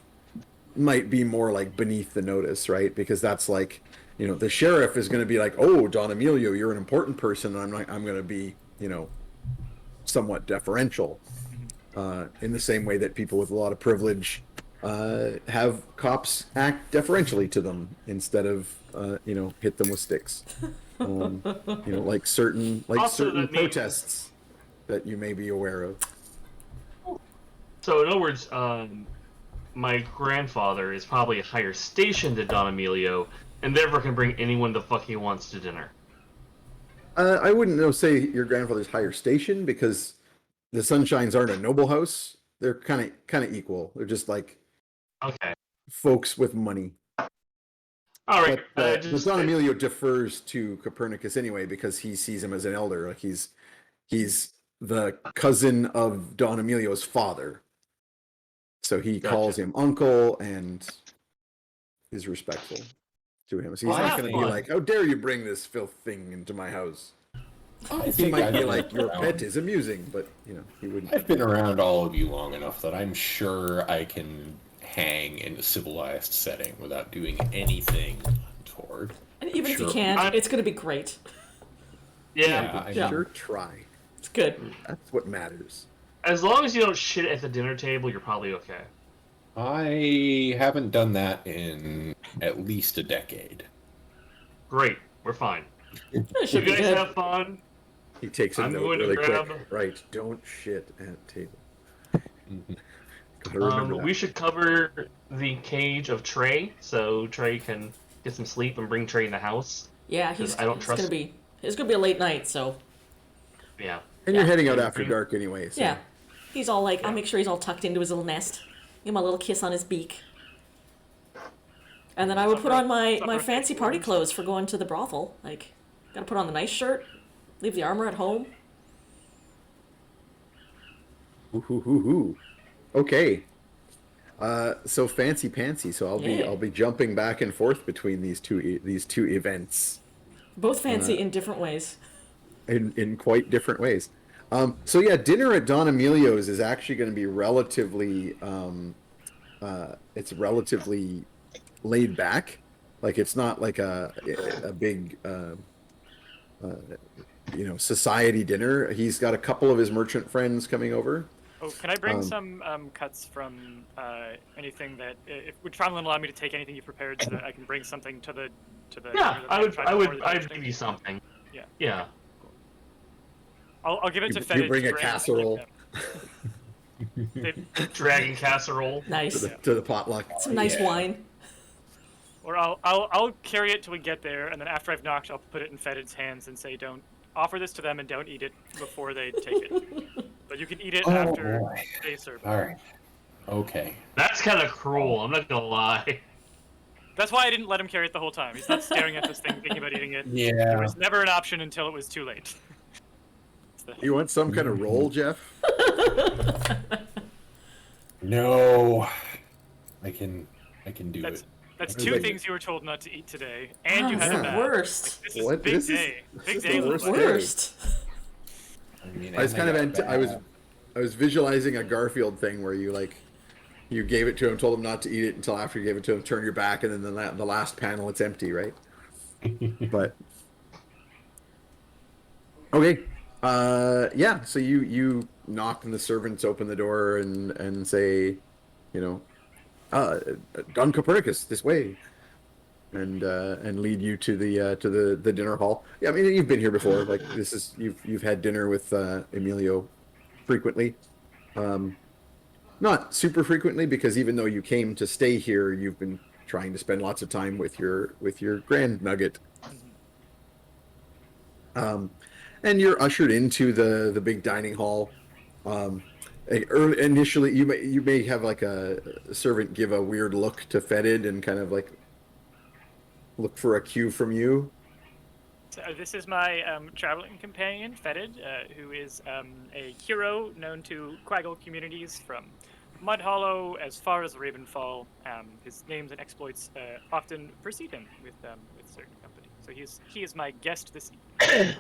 might be more like beneath the notice, right? Because that's like, the sheriff is going to be like, "Oh, Don Emilio, you're an important person, and I'm going to be, somewhat deferential." In the same way that people with a lot of privilege have cops act deferentially to them instead of hit them with sticks. Like certain Also, certain that means- protests that you may be aware of. So in other words, my grandfather is probably a higher station than Don Emilio, and therefore can bring anyone the fuck he wants to dinner. I wouldn't say your grandfather's higher station, because the Sunshines aren't a noble house. They're kind of equal. They're just like Okay. folks with money. All right. But Don Emilio defers to Copernicus anyway, because he sees him as an elder. Like he's the cousin of Don Emilio's father. So he calls him uncle and is respectful to him. So he's not going to be like, "How dare you bring this filth thing into my house?" He might be like, "Your pet is amusing," but he wouldn't. I've been around all of you long enough that I'm sure I can hang in a civilized setting without doing anything untoward. And even if you can't, it's going to be great. Yeah. I sure try. It's good. That's what matters. As long as you don't shit at the dinner table, you're probably okay. I haven't done that in at least a decade. Great. We're fine. It You should be guys good. have fun. He takes a I'm note going to really grab- quick. Right, don't shit at table. Gotta remember that. We should cover the cage of Trey, so Trey can get some sleep and bring Trey in the house. Yeah, it's gonna be a late night, so Yeah. And you're heading out after dark anyway. So. yeah. He's all like, I'll make sure he's all tucked into his little nest. Give him a little kiss on his beak. And then I would put on my fancy party clothes for going to the brothel. Like, gotta put on the nice shirt, leave the armor at home. Ooh. Okay. So fancy pantsy. So I'll be jumping back and forth between these two events. Both fancy in different ways. In quite different ways. So yeah, dinner at Don Emilio's is actually going to be relatively it's relatively laid back. Like it's not like a big society dinner. He's got a couple of his merchant friends coming over. Oh, can I bring some cuts from anything that would Tromlin allow me to take anything you prepared so that I can bring something to the Yeah, I'd give thing? you something. Yeah. Yeah. I'll give it to You Fettid. bring a casserole Dragon casserole. Nice. to the potluck. Some nice wine. Or I'll carry it till we get there, and then after I've knocked, I'll put it in Fettid's hands and say, "Don't offer this to them, and don't eat it before they take it. But you can eat it after they serve it." All right. Okay. That's kind of cruel. I'm not gonna lie. That's why I didn't let him carry it the whole time. He's not staring at this thing, thinking about eating it. Yeah. It was never an option until it was too late. You want some kind of roll, Jeff? No. I can do it. That's two things you were told not to eat today, and you had a bad. Worst. This is What? big This is- day. this Big is day. the Looks like. Worst. I was kind of I was visualizing a Garfield thing where you gave it to him, told him not to eat it until after you gave it to him, turn your back, and then the last panel it's empty, right? But okay, yeah. So you knock and the servants open the door and say, Don Copernicus, this way, and lead you to the dinner hall. Yeah, I mean you've been here before. Like this is you've had dinner with Emilio frequently. Not super frequently, because even though you came to stay here, you've been trying to spend lots of time with your grand nugget. And you're ushered into the big dining hall. Initially, you may have like a servant give a weird look to Fettid and kind of like look for a cue from you. So this is my traveling companion, Fettid, who is a hero known to Quaggle communities from Mudhollow as far as Ravenfall. His names and exploits often precede him with certain company. So he is my guest this evening.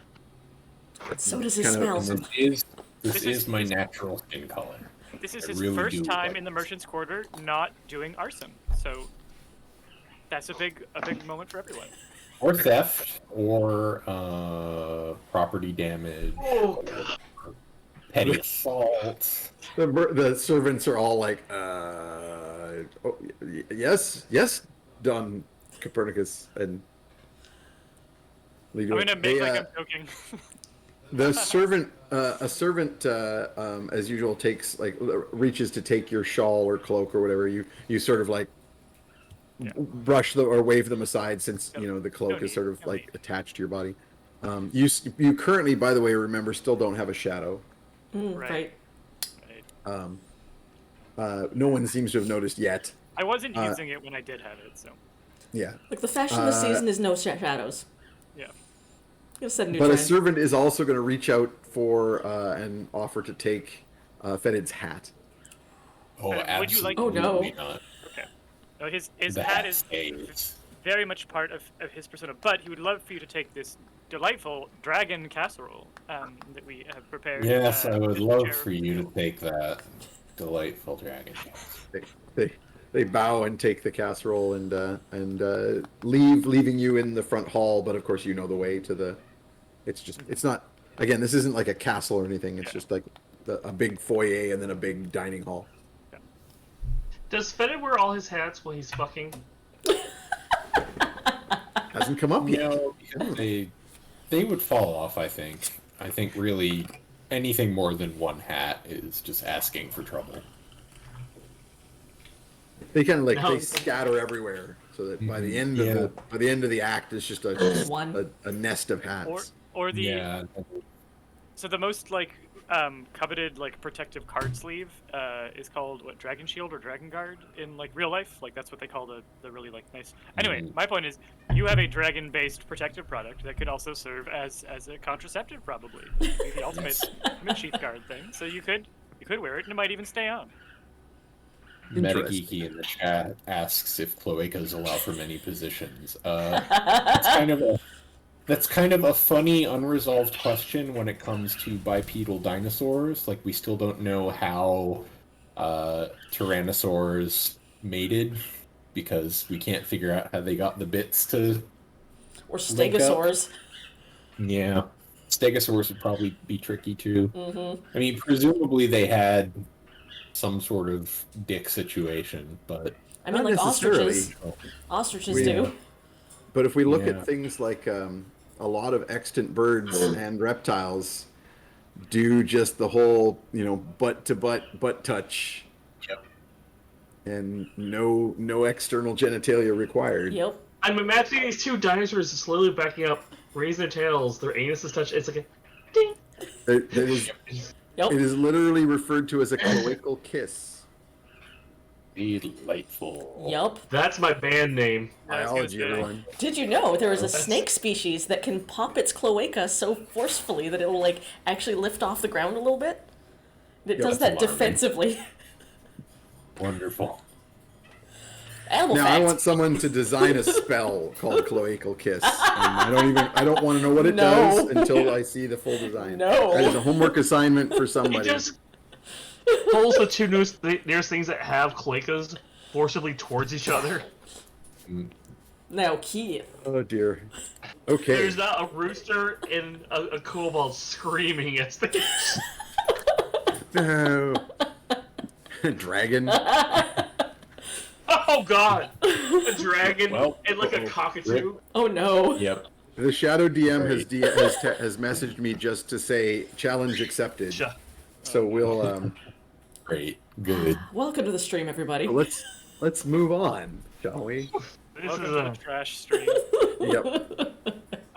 So does his Kind of- smell. This is my natural skin color. This is I his really first do time like in the Merchant's Quarter not doing arson. So that's a big moment for everyone. Or theft, or property damage, Oh, or petty assault. The servants are all like, yes, Don Copernicus, and I'm gonna make like I'm joking. the servant, a servant, as usual, takes reaches to take your shawl or cloak or whatever. You sort of like brush them or wave them aside, since the cloak is sort of like attached to your body. You currently, by the way, remember, still don't have a shadow. Right. No one seems to have noticed yet. I wasn't using it when I did have it, so Yeah. Like the fashion of the season is no shadows. yeah. Gonna set a new But trend. a servant is also going to reach out for and offer to take Fettid's hat. Oh, Would absolutely you like- Oh, no. not. Okay. No, his The hat is stays. very much part of his persona, but he would love for you to take this delightful dragon casserole that we have prepared. Yes, I would with love chair- for you to take that delightful dragon. They bow and take the casserole and leaving you in the front hall. But of course, you know the way to the. It's not. Again, this isn't like a castle or anything. It's just like a big foyer and then a big dining hall. does Fettid wear all his hats while he's fucking? Hasn't come up yet. No, because they would fall off, I think. I think really anything more than one hat is just asking for trouble. They kind of No. they scatter everywhere, so that by the end of the act, it's just One. a nest of hats. or the Yeah. so the most coveted protective card sleeve is called Dragon Shield or Dragon Guard in real life. That's what they call the really nice. Anyway, my point is you have a dragon based protective product that could also serve as a contraceptive, probably. It'd be the ultimate sheath guard thing. So you could wear it and it might even stay on. Metageeky in the chat asks if cloacas allow for many positions. That's kind of a funny unresolved question when it comes to bipedal dinosaurs. We still don't know how tyrannosaurs mated, because we can't figure out how they got the bits to. Or link up. stegosaurs. Yeah, stegosaurs would probably be tricky too. I mean, presumably they had some sort of dick situation, but I mean, Not ostriches. necessarily. Ostriches We, do. But if we look Yeah. at things like a lot of extant birds and reptiles do just the whole, butt to butt touch. Yep. And no external genitalia required. Yep. I'm imagining these two dinosaurs slowly backing up, raising their tails, their anuses touch. It's like a ding. Yep. It is literally referred to as a cloacal kiss. delightful. Yep. That's my band name. I was gonna Biology, say. everyone. Did you know there is a That's- snake species that can pop its cloaca so forcefully that it'll actually lift off the ground a little bit? It does that that's alarming. defensively. Wonderful. Animal Now fact. I want someone to design a spell called cloacal kiss. And I don't want to know what it No. does until I see the full design. No. That is a homework assignment for He somebody. just pulls the two nearest things that have cloacas forcibly towards each other. Now, Keith. Oh dear. Okay. There's not a rooster and a kobold screaming as they. No. Dragon. Oh god! A dragon Well, and a cockatoo. Oh no. Yep. The Shadow DM Right. has messaged me just to say challenge accepted. Shut. So we'll Great. Good. Welcome to the stream, everybody. let's move on, shall we? Welcome This is to the a trash stream. Yep.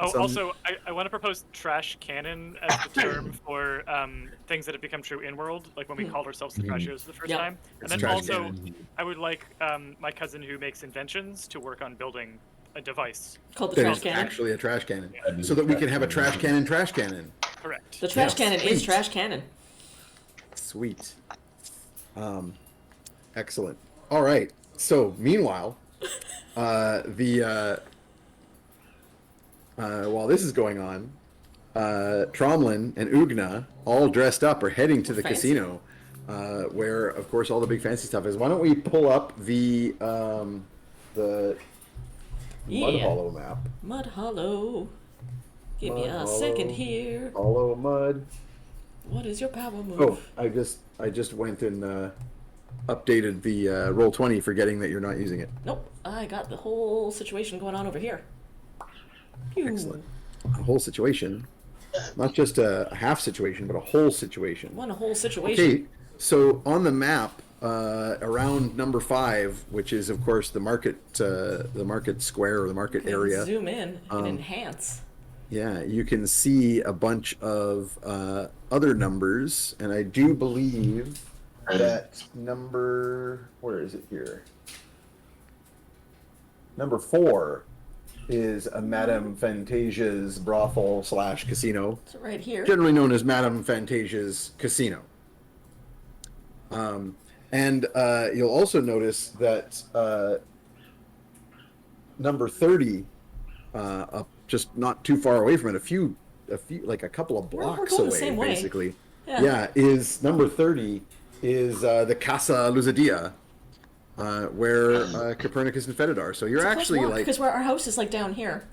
Oh, Some- also, I want to propose trash canon as the term for things that have become true in world, like when we called ourselves the Trash Heroes for the first Yep. time. And It's then trash also, canon. I would like my cousin who makes inventions to work on building a device. Called the That trash is cannon. actually a trash cannon. Yeah. So that we can have a trash cannon. Correct. The trash cannon is Sweet. trash cannon. Sweet. Excellent. All right. So meanwhile, while this is going on, Tromlin and Oogna, all dressed up, are heading to the Fancy. casino, where, of course, all the big fancy stuff is. Why don't we pull up the Yeah. Mudhollow map? Mudhollow. Give me a Mudhollow. second here. Hollow Mud. What is your power move? Oh, I just went and updated the Roll20, forgetting that you're not using it. Nope. I got the whole situation going on over here. Pew. Excellent. A whole situation, not just a half situation, but a whole situation. One whole situation. Okay, so on the map, around number 5, which is of course the market square or the market area. Zoom in and enhance. Yeah, you can see a bunch of other numbers, and I do believe that where is it here? Number 4 is a Madame Fantasia's brothel / casino, So right here. generally known as Madame Fantasia's Casino. And you'll also notice that number 30, up just not too far away from it, a few like a couple of We're blocks going the away, same way. basically. Yeah. Yeah, is number 30 is the Casa Luzadia, where Copernicus and Fettid are. So you're actually like, because where our house is like down here.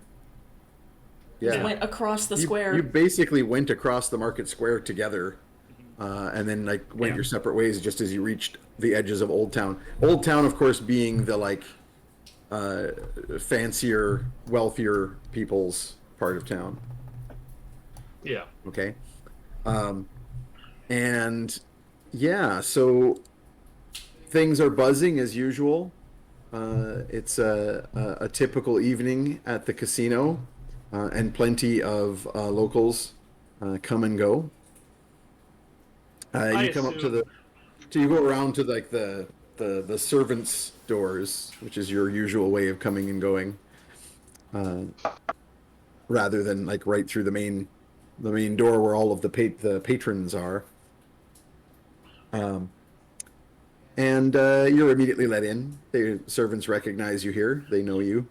We yeah, went across the you, square. you basically went across the market square together, and then like went your separate ways just as you reached the edges of Old Town. Old Town, of course, being the like fancier, wealthier people's part of town. Yeah. Okay. And yeah, so things are buzzing as usual. It's a typical evening at the casino, and plenty of locals come and go. You come up to you go around to like the servants' doors, which is your usual way of coming and going, rather than like right through the main door where all of the patrons are. And you're immediately let in. The servants recognize you here. They know you.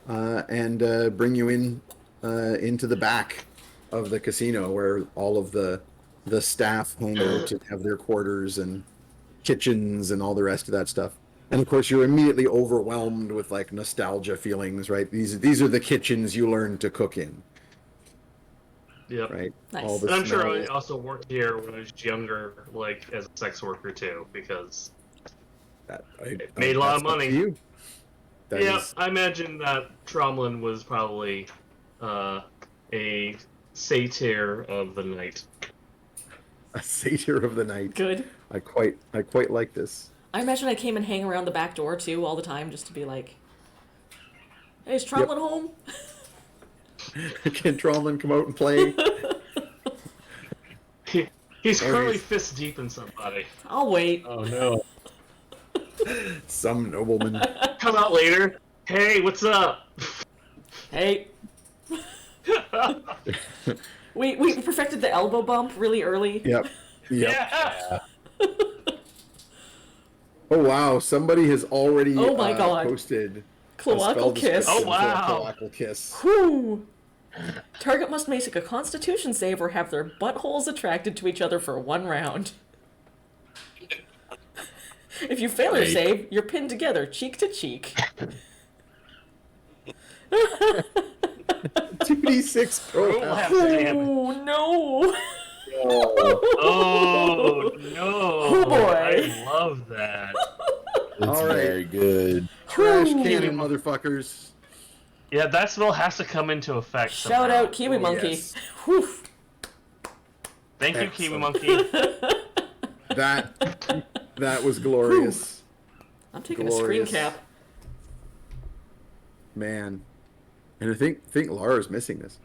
And bring you in into the back of the casino where all of the staff hang out and have their quarters and kitchens and all the rest of that stuff. And of course, you're immediately overwhelmed with like nostalgia feelings, right? These are the kitchens you learned to cook in. Yep. Right. Nice. All the And I'm sure I smells. also worked here when I was younger, like as a sex worker too, because made a lot of that's up to money. you. That yeah, is- I imagine that Tromlin was probably a satyr of the night. a satyr of the night. Good. I quite like this. I imagine I came and hang around the back door too all the time just to be like, "Hey, is Tromlin home?" Can Tromlin come out and play? He's currently he's- fist deep in somebody. I'll wait. Oh no. Some nobleman. Come out later. Hey, what's up? Hey. We perfected the elbow bump really early. Yep. Yeah. Oh wow! Somebody has already Oh my God. posted a Cloacal spell kiss. description Oh, wow. for a cloacal kiss. Whew. Target must make a Constitution save or have their buttholes attracted to each other for 1 round. If you fail your Right. save, you're pinned together, cheek to cheek. 2d6 pro. Roll half the damage. Oh no! Oh no! Oh, boy. I love that. It's All right. very good. Trash Whew. cannon, motherfuckers. Yeah, that spell has to come into effect. Shout somehow. out Kiwi Oh, Monkey. yes. Whew. Thank you, Kiwi Excellent. Monkey. That was glorious. I'm taking a screen Glorious. cap. Man. And I think Lara's missing this.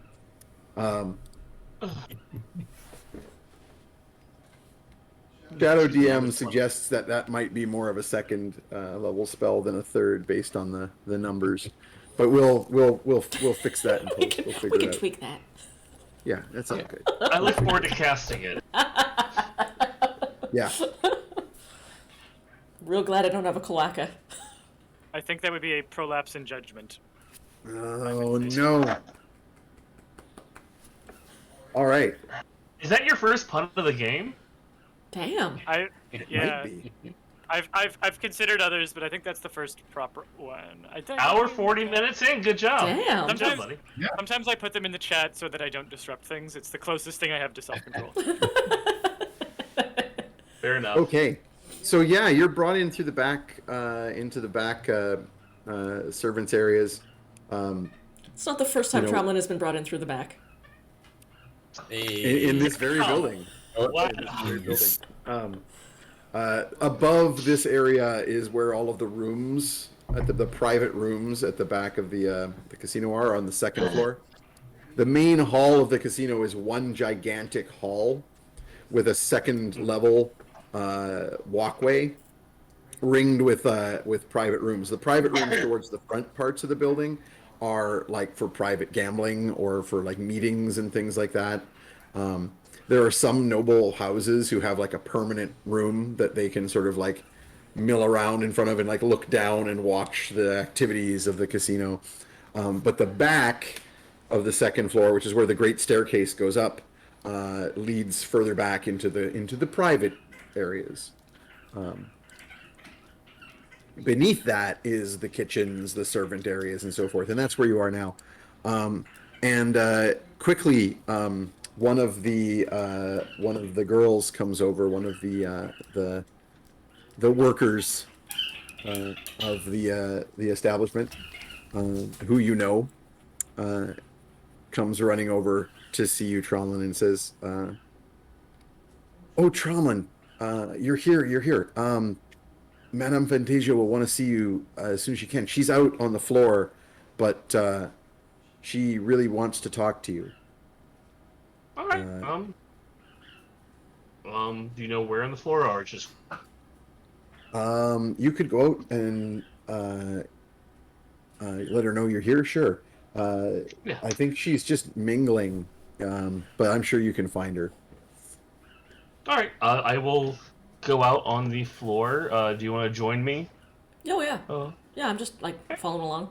Shadow DM suggests that that might be more of a second level spell than a third, based on the numbers. But we'll fix that in post. We'll We figure can it out. tweak that. Yeah, that's all good. I look forward to casting it. Yeah. Real glad I don't have a cloaca. I think that would be a prolapse in judgment. Oh no. All right. Is that your first pun of the game? Damn. It Yeah. might be. I've considered others, but I think that's the first proper one. I think. Hour 40 minutes in. Good job. Damn. Good job, buddy. Sometimes I put them in the chat so that I don't disrupt things. It's the closest thing I have to self-control. Fair enough. Okay. So yeah, you're brought in through the back, into the back servants' areas. It's not the first time You know- Tromlin has been brought in through the back. In this very building. Wow. In this very building. Above this area is where all of the rooms, at the private rooms at the back of the casino are, on the second floor. The main hall of the casino is one gigantic hall with a second level walkway ringed with private rooms. The private rooms towards the front parts of the building are like for private gambling or for like meetings and things like that. There are some noble houses who have like a permanent room that they can sort of like mill around in front of and like look down and watch the activities of the casino. But the back of the second floor, which is where the great staircase goes up, leads further back into the private areas. Beneath that is the kitchens, the servant areas, and so forth, and that's where you are now. Quickly, one of the girls comes over. One of the workers of the establishment, who you know, comes running over to see you, Tromlin, and says, "Oh, Tromlin, you're here. You're here. Madame Fantasia will want to see you as soon as she can. She's out on the floor, but she really wants to talk to you." All right. Do you know where on the floor, or just? You could go out and let her know you're here. Sure. Yeah. I think she's just mingling, but I'm sure you can find her. All right. I will go out on the floor. Do you want to join me? Oh yeah. Oh. Yeah, I'm just like following along.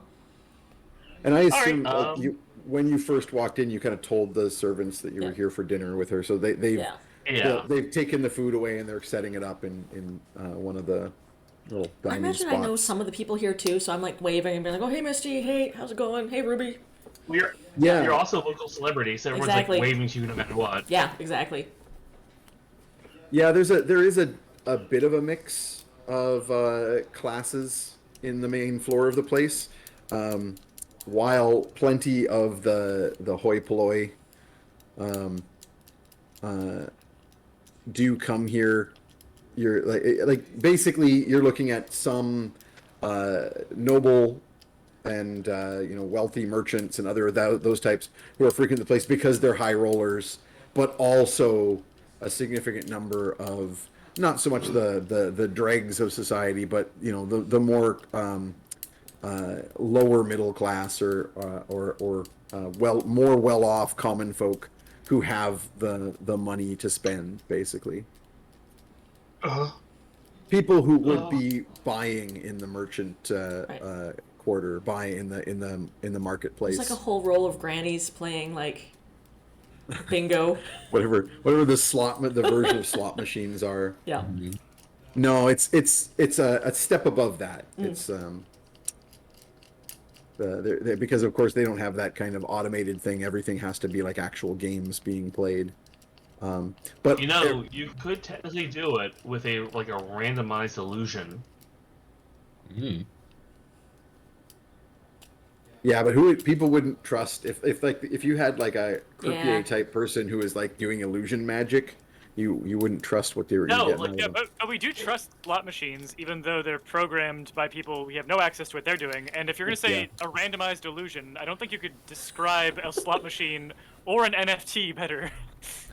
And I right, assume when you first walked in, you kind of told the servants that you were here for dinner with her, so they've Yeah. they've taken the food away and they're setting it up in one of the little I dining imagine spots. I know some of the people here too, so I'm like waving and being like, "Oh, hey, Misty. Hey, how's it going? Hey, Ruby." You're also a local celebrity, so everyone's Exactly. like waving to you no matter what. Yeah, exactly. Yeah, there is a bit of a mix of classes in the main floor of the place. While plenty of the hoi polloi do come here, you're like basically you're looking at some noble and wealthy merchants and other those types who are frequent the place because they're high rollers, but also a significant number of not so much the dregs of society, but the more lower middle class or more well off common folk who have the money to spend, basically. People who would be buying in the merchant quarter, buying in the marketplace. It's like a whole row of grannies playing like bingo. whatever the version of slot machines are. Yeah. No, it's a step above that. It's because of course they don't have that kind of automated thing. Everything has to be like actual games being played. But you could technically do it with a randomized illusion. Yeah, but people wouldn't trust if you had like a croupier type person who is like doing illusion magic, you wouldn't trust what they were going to get. But we do trust slot machines, even though they're programmed by people we have no access to what they're doing. And if you're going to say a randomized illusion, I don't think you could describe a slot machine or an NFT better.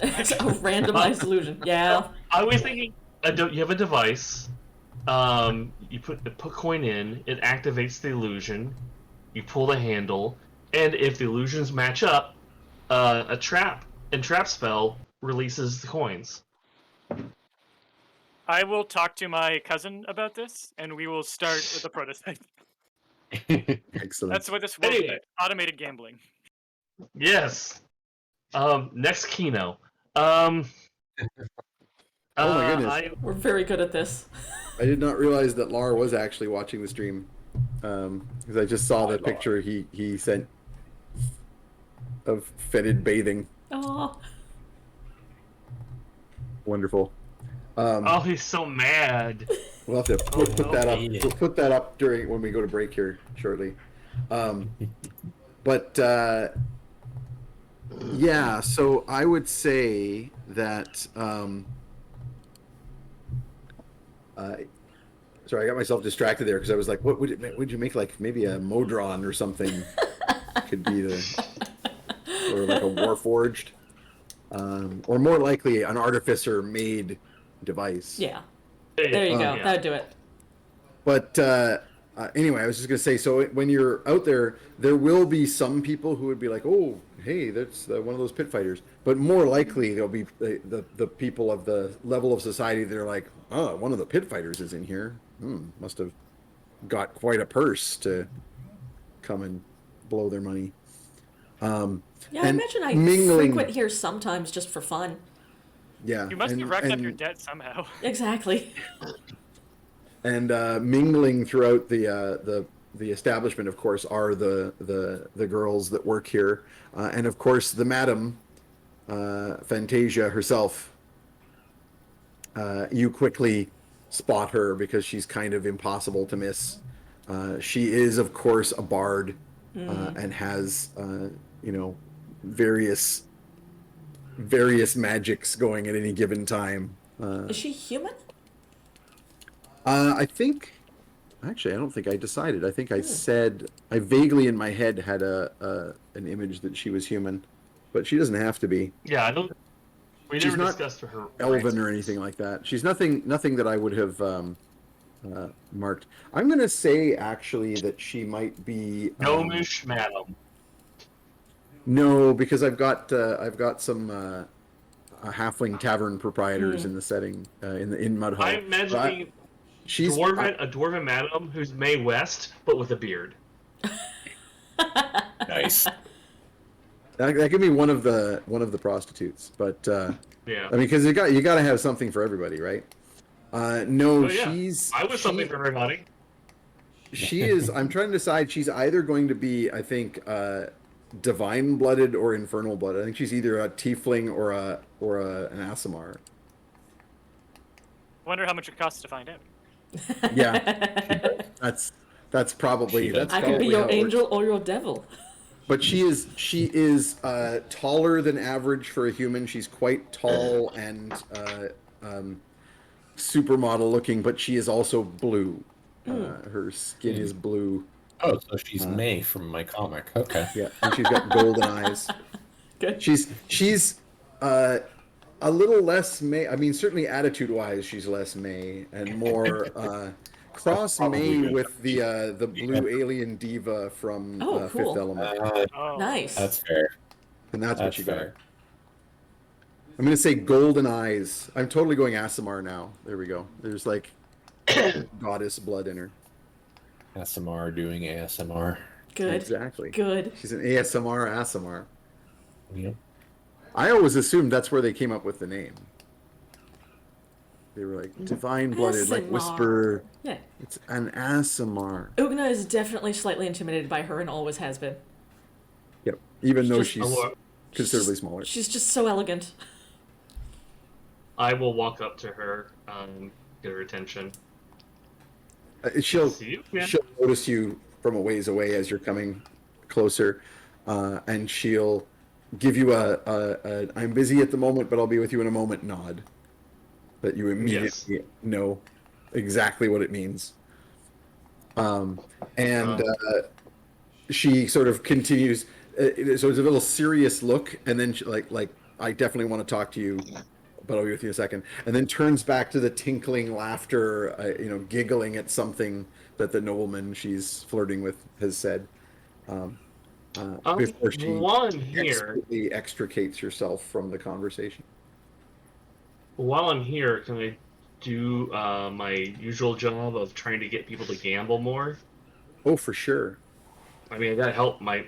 It's a randomized illusion. Yeah. I was thinking You have a device. You put coin in. It activates the illusion. You pull the handle, and if the illusions match up, a trap spell releases the coins. I will talk to my cousin about this, and we will start with the prototype. Excellent. That's what this will be. Anyway. Automated gambling. Yes. Next Kino. Oh my goodness. We're very good at this. I did not realize that Lar was actually watching the stream, because I just saw the picture he sent of Fettid bathing. Oh, Wonderful. Oh, he's so mad. We'll have to put that up. Yeah. We'll put that up when we go to break here shortly. But yeah, so I would say that. Sorry, I got myself distracted there because I was like, "What would you make? Like maybe a Modron or something? Could be or like a Warforged, or more likely an Artificer-made device." yeah. There you go. Yeah. That'd do it. But anyway, I was just going to say, so when you're out there, there will be some people who would be like, oh, hey, that's one of those pit fighters. But more likely, there'll be the people of the level of society that are like, oh, one of the pit fighters is in here. Must have got quite a purse to come and blow their money. Yeah, I and imagine I mingling- frequent here sometimes just for fun. Yeah. You must have racked up your debt somehow. Exactly. And mingling throughout the establishment, of course, are the girls that work here, and of course the madam, Fantasia herself. You quickly spot her because she's kind of impossible to miss. She is, of course, a bard, and has various magics going at any given time. Is she human? I think, actually, I don't think I decided. I think I said, I vaguely in my head had an image that she was human, but she doesn't have to be. Yeah, I don't. We She's never not discussed her Elven or anything like that. She's nothing that I would have marked. I'm going to say actually that she might be Gnomish madam. No, because I've got some halfling tavern proprietors in the setting in Mudhollow. I'm imagining she's a dwarven madam who's Mae West, but with a beard. Nice. That could be one of the prostitutes, but Yeah. I mean, because you got to have something for everybody, right? No, Oh, yeah. she's. I was something for everybody. She is. I'm trying to decide. She's either going to be, I think, divine blooded or infernal blooded. I think she's either a tiefling or an Aasimar. Wonder how much it costs to find out. Yeah, that's probably that's. I could probably be your how it angel works. or your devil. But she is taller than average for a human. She's quite tall and supermodel looking, but she is also blue. Her skin is blue. Oh, so she's May from my comic. Okay. Yeah, and she's got golden eyes. Good. She's a little less May. I mean, certainly attitude-wise, she's less May and more cross May with the blue alien diva from Oh, cool. Fifth Element, Oh. Nice. That's fair. and that's what That's you got. fair. I'm gonna say golden eyes. I'm totally going Aasimar now. There we go. There's like goddess blood in her. ASMR doing ASMR. Good. Exactly. Good. She's an ASMR Aasimar. Yep. I always assumed that's where they came up with the name. They were like divine blooded, like Aasimar. whisper. Yeah. It's an Aasimar. Oogna is definitely slightly intimidated by her and always has been. Yep. Even though Just- she's considerably smaller. She's just so elegant. I will walk up to her, get her attention. She'll See you? Yeah. she'll notice you from a ways away as you're coming closer, and she'll give you a "I'm busy at the moment, but I'll be with you in a moment" nod. That you immediately know exactly what it means. And she sort of continues. So it's a little serious look, and then she, like I definitely want to talk to you, but I'll be with you in a second. And then turns back to the tinkling laughter, giggling at something that the nobleman she's flirting with has said. Before she While I'm here, expertly extricates herself from the conversation. can I do my usual job of trying to get people to gamble more? Oh, for sure. I mean, I gotta help my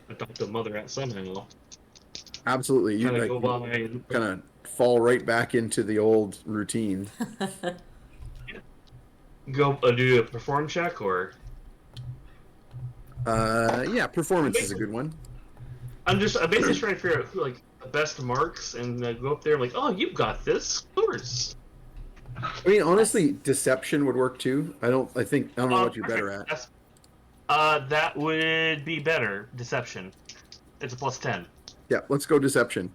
adoptive mother out somehow. Absolutely. You Kind of like go by. kind of fall right back into the old routine. Go do a perform check or. Yeah, performance is a good one. I'm basically trying to figure out who like the best marks and go up there like, oh, you got this, of course. I mean, honestly, deception would work too. I don't know what you're better at. That would be better. Deception. It's a +10. Yeah, let's go deception.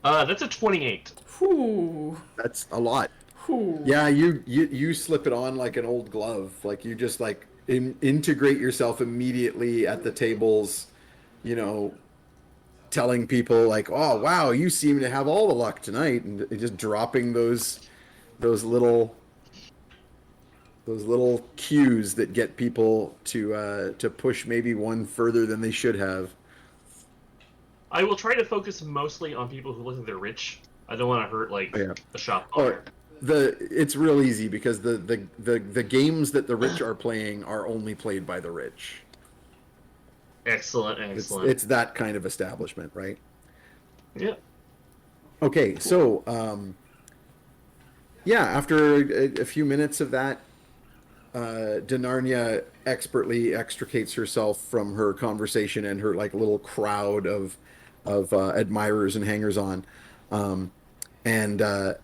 That's a 28. Whew. That's a lot. Whew. Yeah, you slip it on like an old glove. Like you just like integrate yourself immediately at the tables, telling people like, "Oh, wow, you seem to have all the luck tonight," and just dropping those little cues that get people to push maybe one further than they should have. I will try to focus mostly on people who look like they're rich. I don't want to hurt the shop owner. It's real easy because the games that the rich are playing are only played by the rich. Excellent. It's that kind of establishment, right? Yeah. Okay, so after a few minutes of that, Denarnia expertly extricates herself from her conversation and her like little crowd of admirers and hangers-on, and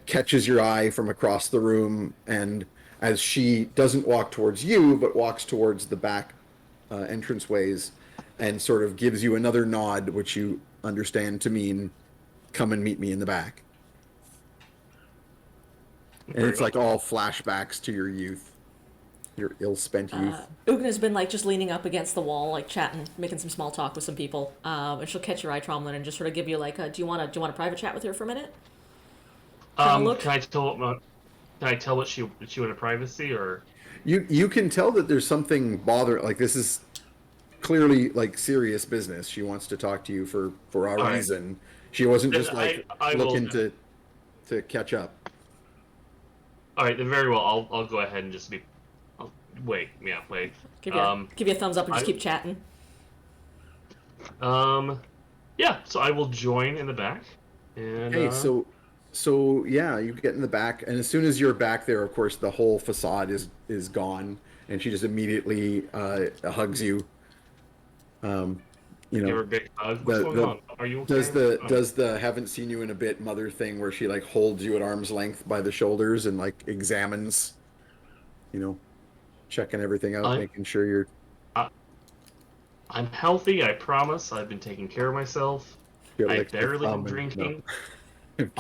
catches your eye from across the room, and as she doesn't walk towards you but walks towards the back entranceways and sort of gives you another nod, which you understand to mean come and meet me in the back. And it's like all flashbacks to your youth, your ill-spent youth. Oogna's been like just leaning up against the wall, like chatting, making some small talk with some people, and she'll catch your eye, Tromlin, and just sort of give you like, do you want a private chat with her for a minute? Can I tell what she wanted privacy or? You can tell that there's something bothering. Like this is clearly like serious business. She wants to talk to you for a reason. She wasn't just like looking to catch up. All right, then very well. I'll go ahead and just wait. Yeah, wait. Give you a thumbs up and just keep chatting. Yeah. So I will join in the back. And, hey, so yeah, you get in the back, and as soon as you're back there, of course, the whole facade is gone, and she just immediately hugs you. Give her a big hug. What's going on? Are you okay? Does the haven't seen you in a bit mother thing where she like holds you at arm's length by the shoulders and like examines, checking everything out, making sure you're. I'm healthy. I promise. I've been taking care of myself. I've barely been drinking. No.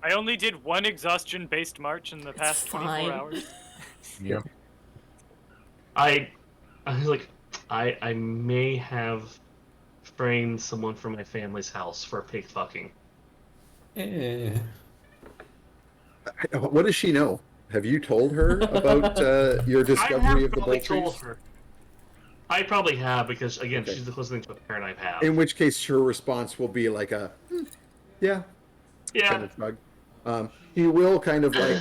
I only did one exhaustion-based march in the past 24 hours. Yeah. I was like, I may have framed someone from my family's house for pig fucking. What does she know? Have you told her about your discovery of the Boltries? I probably have because again, she's the closest thing to a parent I've had. In which case, her response will be like a, yeah, kind of shrug. He will kind of like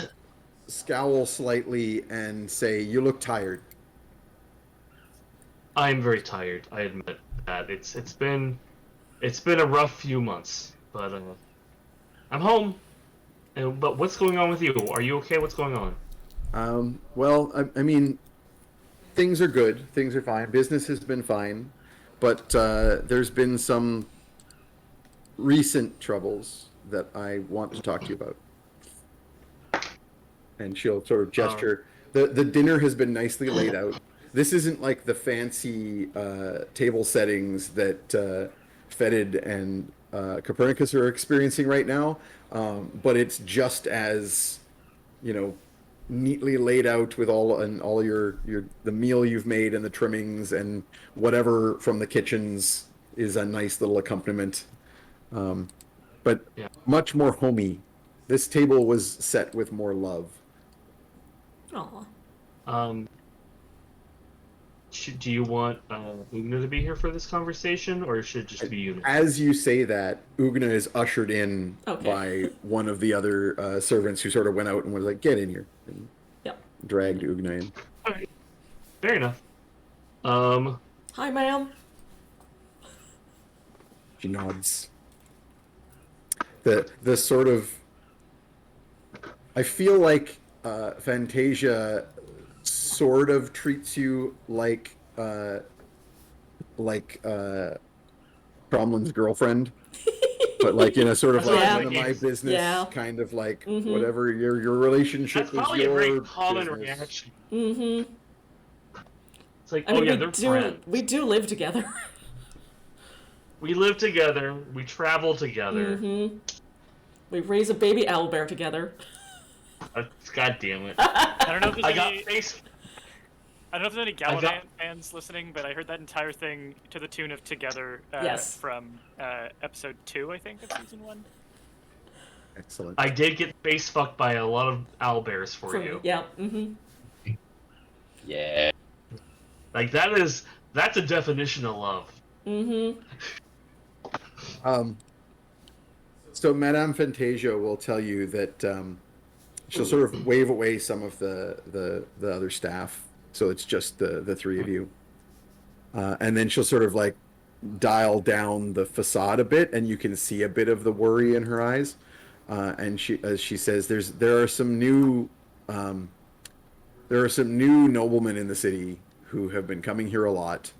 scowl slightly and say, "You look tired." I'm very tired. I admit that it's been a rough few months, but I'm home. But what's going on with you? Are you okay? What's going on? Well, I mean, things are good. Things are fine. Business has been fine, but there's been some recent troubles that I want to talk to you about. And she'll sort of gesture. The dinner has been nicely laid out. This isn't like the fancy table settings that Fettid and Copernicus are experiencing right now, but it's just as, neatly laid out with all your the meal you've made and the trimmings and whatever from the kitchens is a nice little accompaniment, but Yeah. much more homey. This table was set with more love. Aw. Um, do you want Oogna to be here for this conversation, or should it just be you? As you say that, Oogna is ushered in Okay. by one of the other servants who sort of went out and was like, "Get in here," and Yep. dragged Oogna in. All right. Fair enough. Hi, ma'am. She nods. The sort of, I feel like Fantasia sort of treats you like Tromlin's girlfriend, but like in a sort of like Yeah. none of my business Yeah. kind of like Mhm. whatever your relationship That's is probably a your very common business. reaction. Mm-hmm. It's like, I mean, oh yeah, they're friends. we do live together. We live together. We travel together. Mm-hmm. We raise a baby owlbear together. God damn it! I don't know if I there's got any. face. I don't know if there's any Gallivant fans listening, but I heard that entire thing to the tune of "Together" Yes. from episode 2, I think, of season 1. Excellent. I did get face fucked by a lot of owlbears for you. Yeah. Mm-hmm. Yeah. Like that's a definition of love. Mm-hmm. So Madame Fantasia will tell you that she'll sort of wave away some of the other staff, so it's just the three of you, and then she'll sort of like dial down the facade a bit, and you can see a bit of the worry in her eyes, and as she says, there are some new noblemen in the city who have been coming here a lot,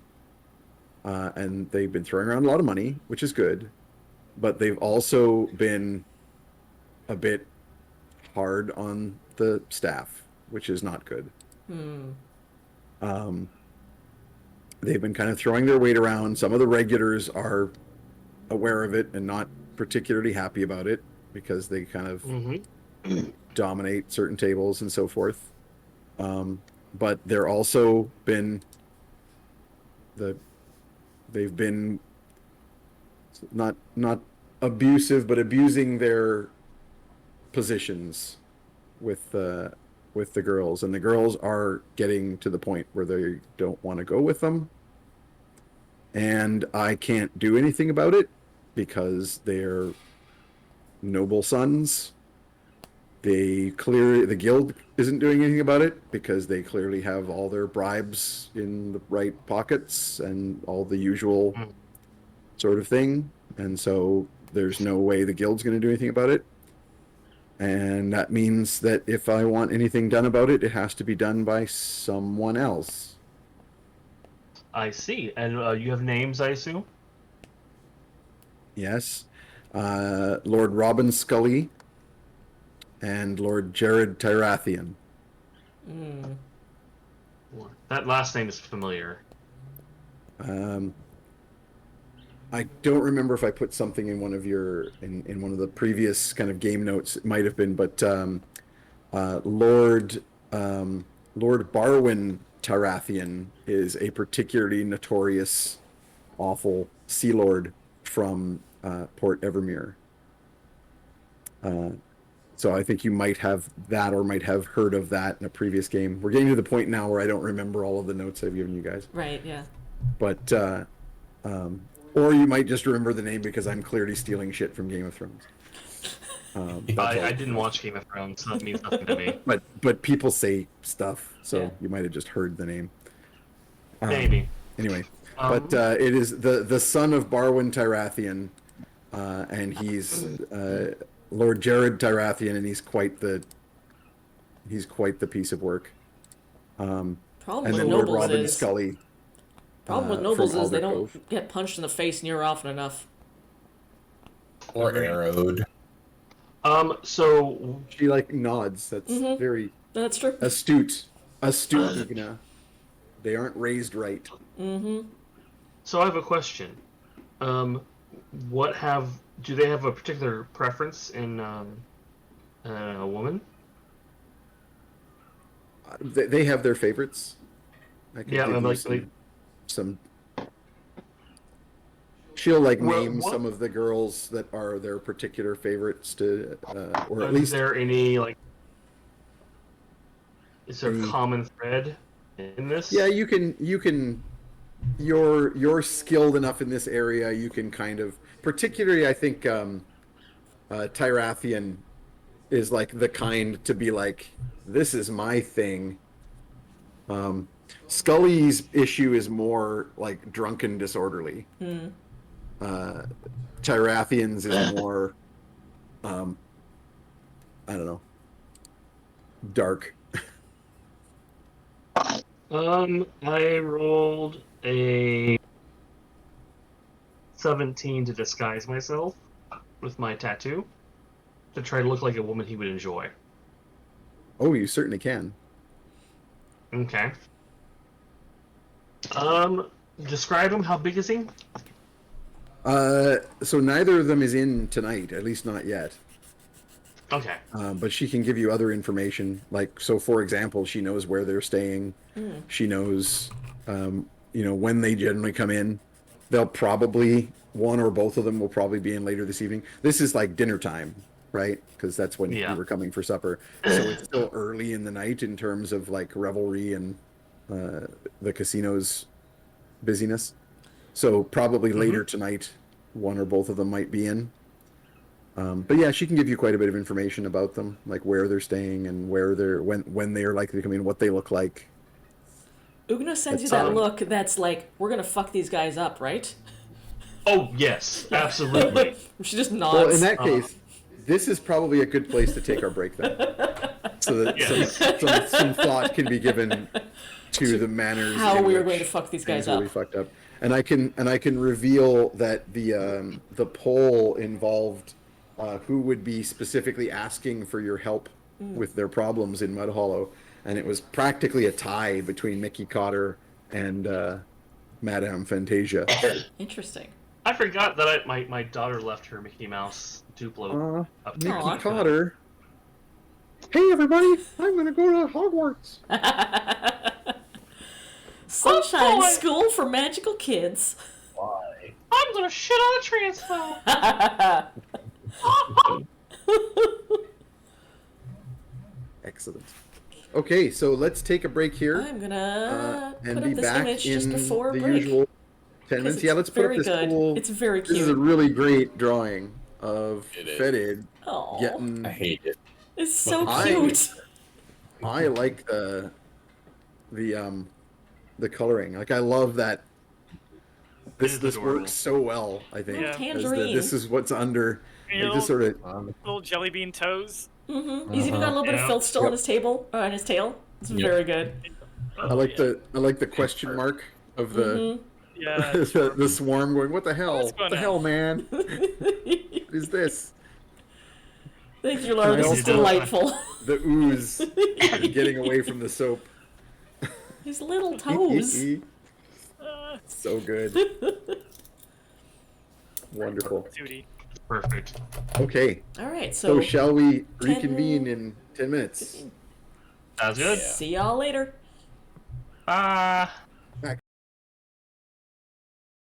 and they've been throwing around a lot of money, which is good. But they've also been a bit hard on the staff, which is not good. They've been kind of throwing their weight around. Some of the regulars are aware of it and not particularly happy about it because they kind of dominate certain tables and so forth. But they're also been they've been not abusive, but abusing their positions with the girls, and the girls are getting to the point where they don't want to go with them, and I can't do anything about it because they're noble sons. The guild isn't doing anything about it because they clearly have all their bribes in the right pockets and all the usual sort of thing, and so there's no way the guild's going to do anything about it, and that means that if I want anything done about it, it has to be done by someone else. I see. And you have names, I assume? Yes. Lord Robin Scully and Lord Jared Tyrathian. That last name is familiar. I don't remember if I put something in one of in one of the previous kind of game notes. It might have been, but Lord Barwin Tyrathian is a particularly notorious, awful sea lord from Port Evermere. So I think you might have that, or might have heard of that in a previous game. We're getting to the point now where I don't remember all of the notes I've given you guys. Right. Yeah. But or you might just remember the name because I'm clearly stealing shit from Game of Thrones. I didn't watch Game of Thrones, so that means nothing to me. But people say stuff, so Yeah. you might have just heard the name. Maybe. Anyway, but it is the son of Barwin Tyrathian, and he's Lord Jared Tyrathian, and he's quite the piece of work. Problem And with then Lord nobles Robin is Scully. problem with nobles from is they Alder don't Cove. get punched in the face near often enough. Or arrowed. So She like nods. That's very That's true. astute, Oogna. They aren't raised right. So I have a question. Do they have a particular preference in a woman? They have their favorites. I could Yeah, give I'm you like- some. she'll like Well, name what- some of the girls that are their particular favorites to, or at Is least there any like? Is there a Any- common thread in this? yeah, you can. You're skilled enough in this area. You can kind of, particularly, I think, Tyrathian is like the kind to be like, this is my thing. Scully's issue is more like drunken disorderly. Tyrathian's is more, I don't know, dark. I rolled a 17 to disguise myself with my tattoo to try to look like a woman he would enjoy. Oh, you certainly can. Okay. Describe him. How big is he? So neither of them is in tonight, at least not yet. Okay. But she can give you other information. Like, so for example, she knows where they're staying. She knows, when they generally come in. They'll probably, one or both of them will probably be in later this evening. This is like dinner time, right? Because that's when Yeah. you were coming for supper. So it's still early in the night in terms of like revelry and the casino's busyness. So probably later tonight, one or both of them might be in. But yeah, she can give you quite a bit of information about them, like where they're staying and where they're when they are likely to come in, what they look like. Oogna sends you That's, that look that's like, we're gonna fuck these guys up, right? Oh yes, absolutely. She just nods. Well, in that case, this is probably a good place to take our break then, so that Yes. some thought can be given to the manners how in we are which going to fuck these guys things will up. be fucked up. And I can reveal that the poll involved who would be specifically asking for your help with their problems in Mudhollow, and it was practically a tie between Mickey Cotter and Madame Fantasia. Interesting. I forgot that my daughter left her Mickey Mouse Duplo. up Mickey Aw. Cotter. Hey everybody, I'm gonna go to Hogwarts. Sunshine boy. School for Magical Kids. Why? I'm gonna shit on a transpo. Excellent. Okay, so let's take a break here I'm gonna and put be up this back image in just before the break. usual 10 'cause minutes. it's Yeah, let's put up very this good. cool. It's very This is a cute. really great drawing of It is. Fettid Aw, getting. I hate it. it's so I- cute. I like the coloring. Like I love that. It is This adorable. works so well. I think. Yeah. as Tangerine. this is what's under. You Like know, this sort of. little jelly bean toes. He's even got a little bit of Yeah. filth still Yep. on his table, on his tail. It's Yep. very good. I like the question mark of the Yeah. the swarm going. What the hell? What's What going the on?" hell, man? What is this? Thank you, Laura. I This is also- delightful. The ooze getting away from the soap. His little toes. So good. Wonderful. Duty. Perfect. Okay, All right, so so shall we 10 reconvene in 10 minutes? Sounds good. see y'all later. Ah.